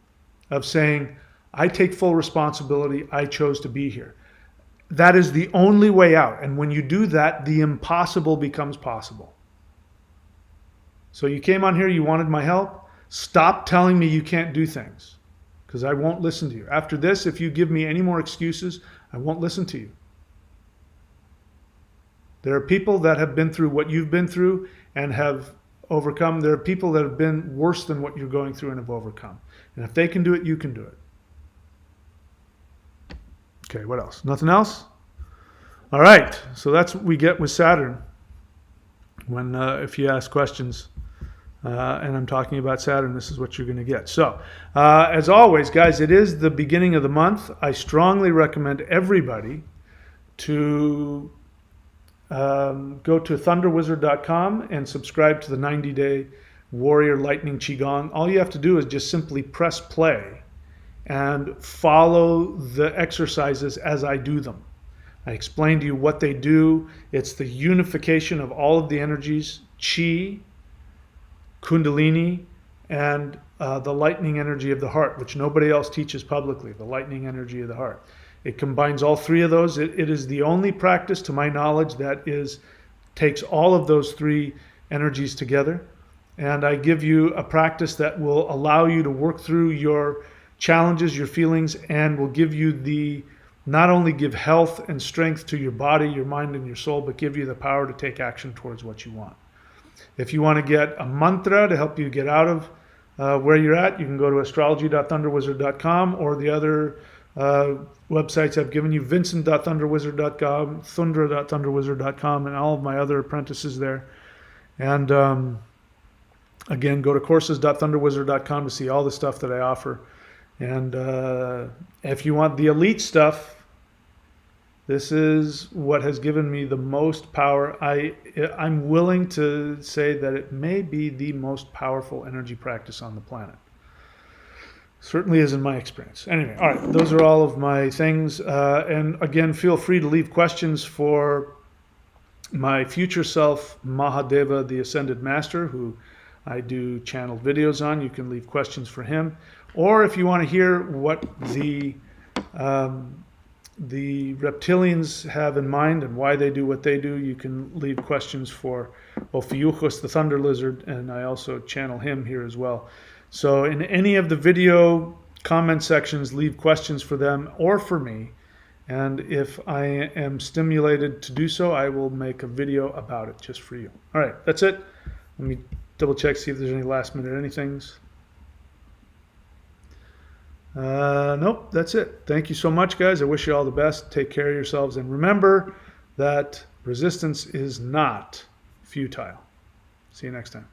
of saying, I take full responsibility, I chose to be here, that is the only way out. And when you do that, the impossible becomes possible. So you came on here, you wanted my help. Stop telling me you can't do things, because I won't listen to you. After this, if you give me any more excuses, I won't listen to you. There are people that have been through what you've been through and have overcome. There are people that have been worse than what you're going through and have overcome. And if they can do it, you can do it. Okay, what else? Nothing else? All right, so that's what we get with Saturn. When if you ask questions and I'm talking about Saturn, this is what you're going to get. So, as always, guys, it is the beginning of the month. I strongly recommend everybody to go to thunderwizard.com and subscribe to the 90-day Warrior Lightning Qigong. All you have to do is just simply press play and follow the exercises as I do them. I explain to you what they do. It's the unification of all of the energies, Qi, Kundalini, and the lightning energy of the heart, which nobody else teaches publicly, the lightning energy of the heart. It combines all three of those. It is the only practice, to my knowledge, that takes all of those three energies together. And I give you a practice that will allow you to work through your challenges, your feelings, and will give you not only give health and strength to your body, your mind, and your soul, but give you the power to take action towards what you want. If you want to get a mantra to help you get out of where you're at, you can go to astrology.thunderwizard.com, or the other websites I've given you, vincent.thunderwizard.com, thundra.thunderwizard.com, and all of my other apprentices there. And again, go to courses.thunderwizard.com to see all the stuff that I offer. And if you want the elite stuff, this is what has given me the most power. I'm willing to say that it may be the most powerful energy practice on the planet. Certainly is in my experience. Anyway, all right, those are all of my things. And again, feel free to leave questions for my future self, Mahadeva, the Ascended Master, who I do channeled videos on. You can leave questions for him. Or if you want to hear what the reptilians have in mind and why they do what they do, you can leave questions for Ophiuchus, the Thunder Lizard, and I also channel him here as well. So in any of the video comment sections, leave questions for them or for me. And if I am stimulated to do so, I will make a video about it just for you. All right, that's it. Let me double check, see if there's any last minute anythings. Nope, that's it. Thank you so much, guys. I wish you all the best. Take care of yourselves. And remember that resistance is not futile. See you next time.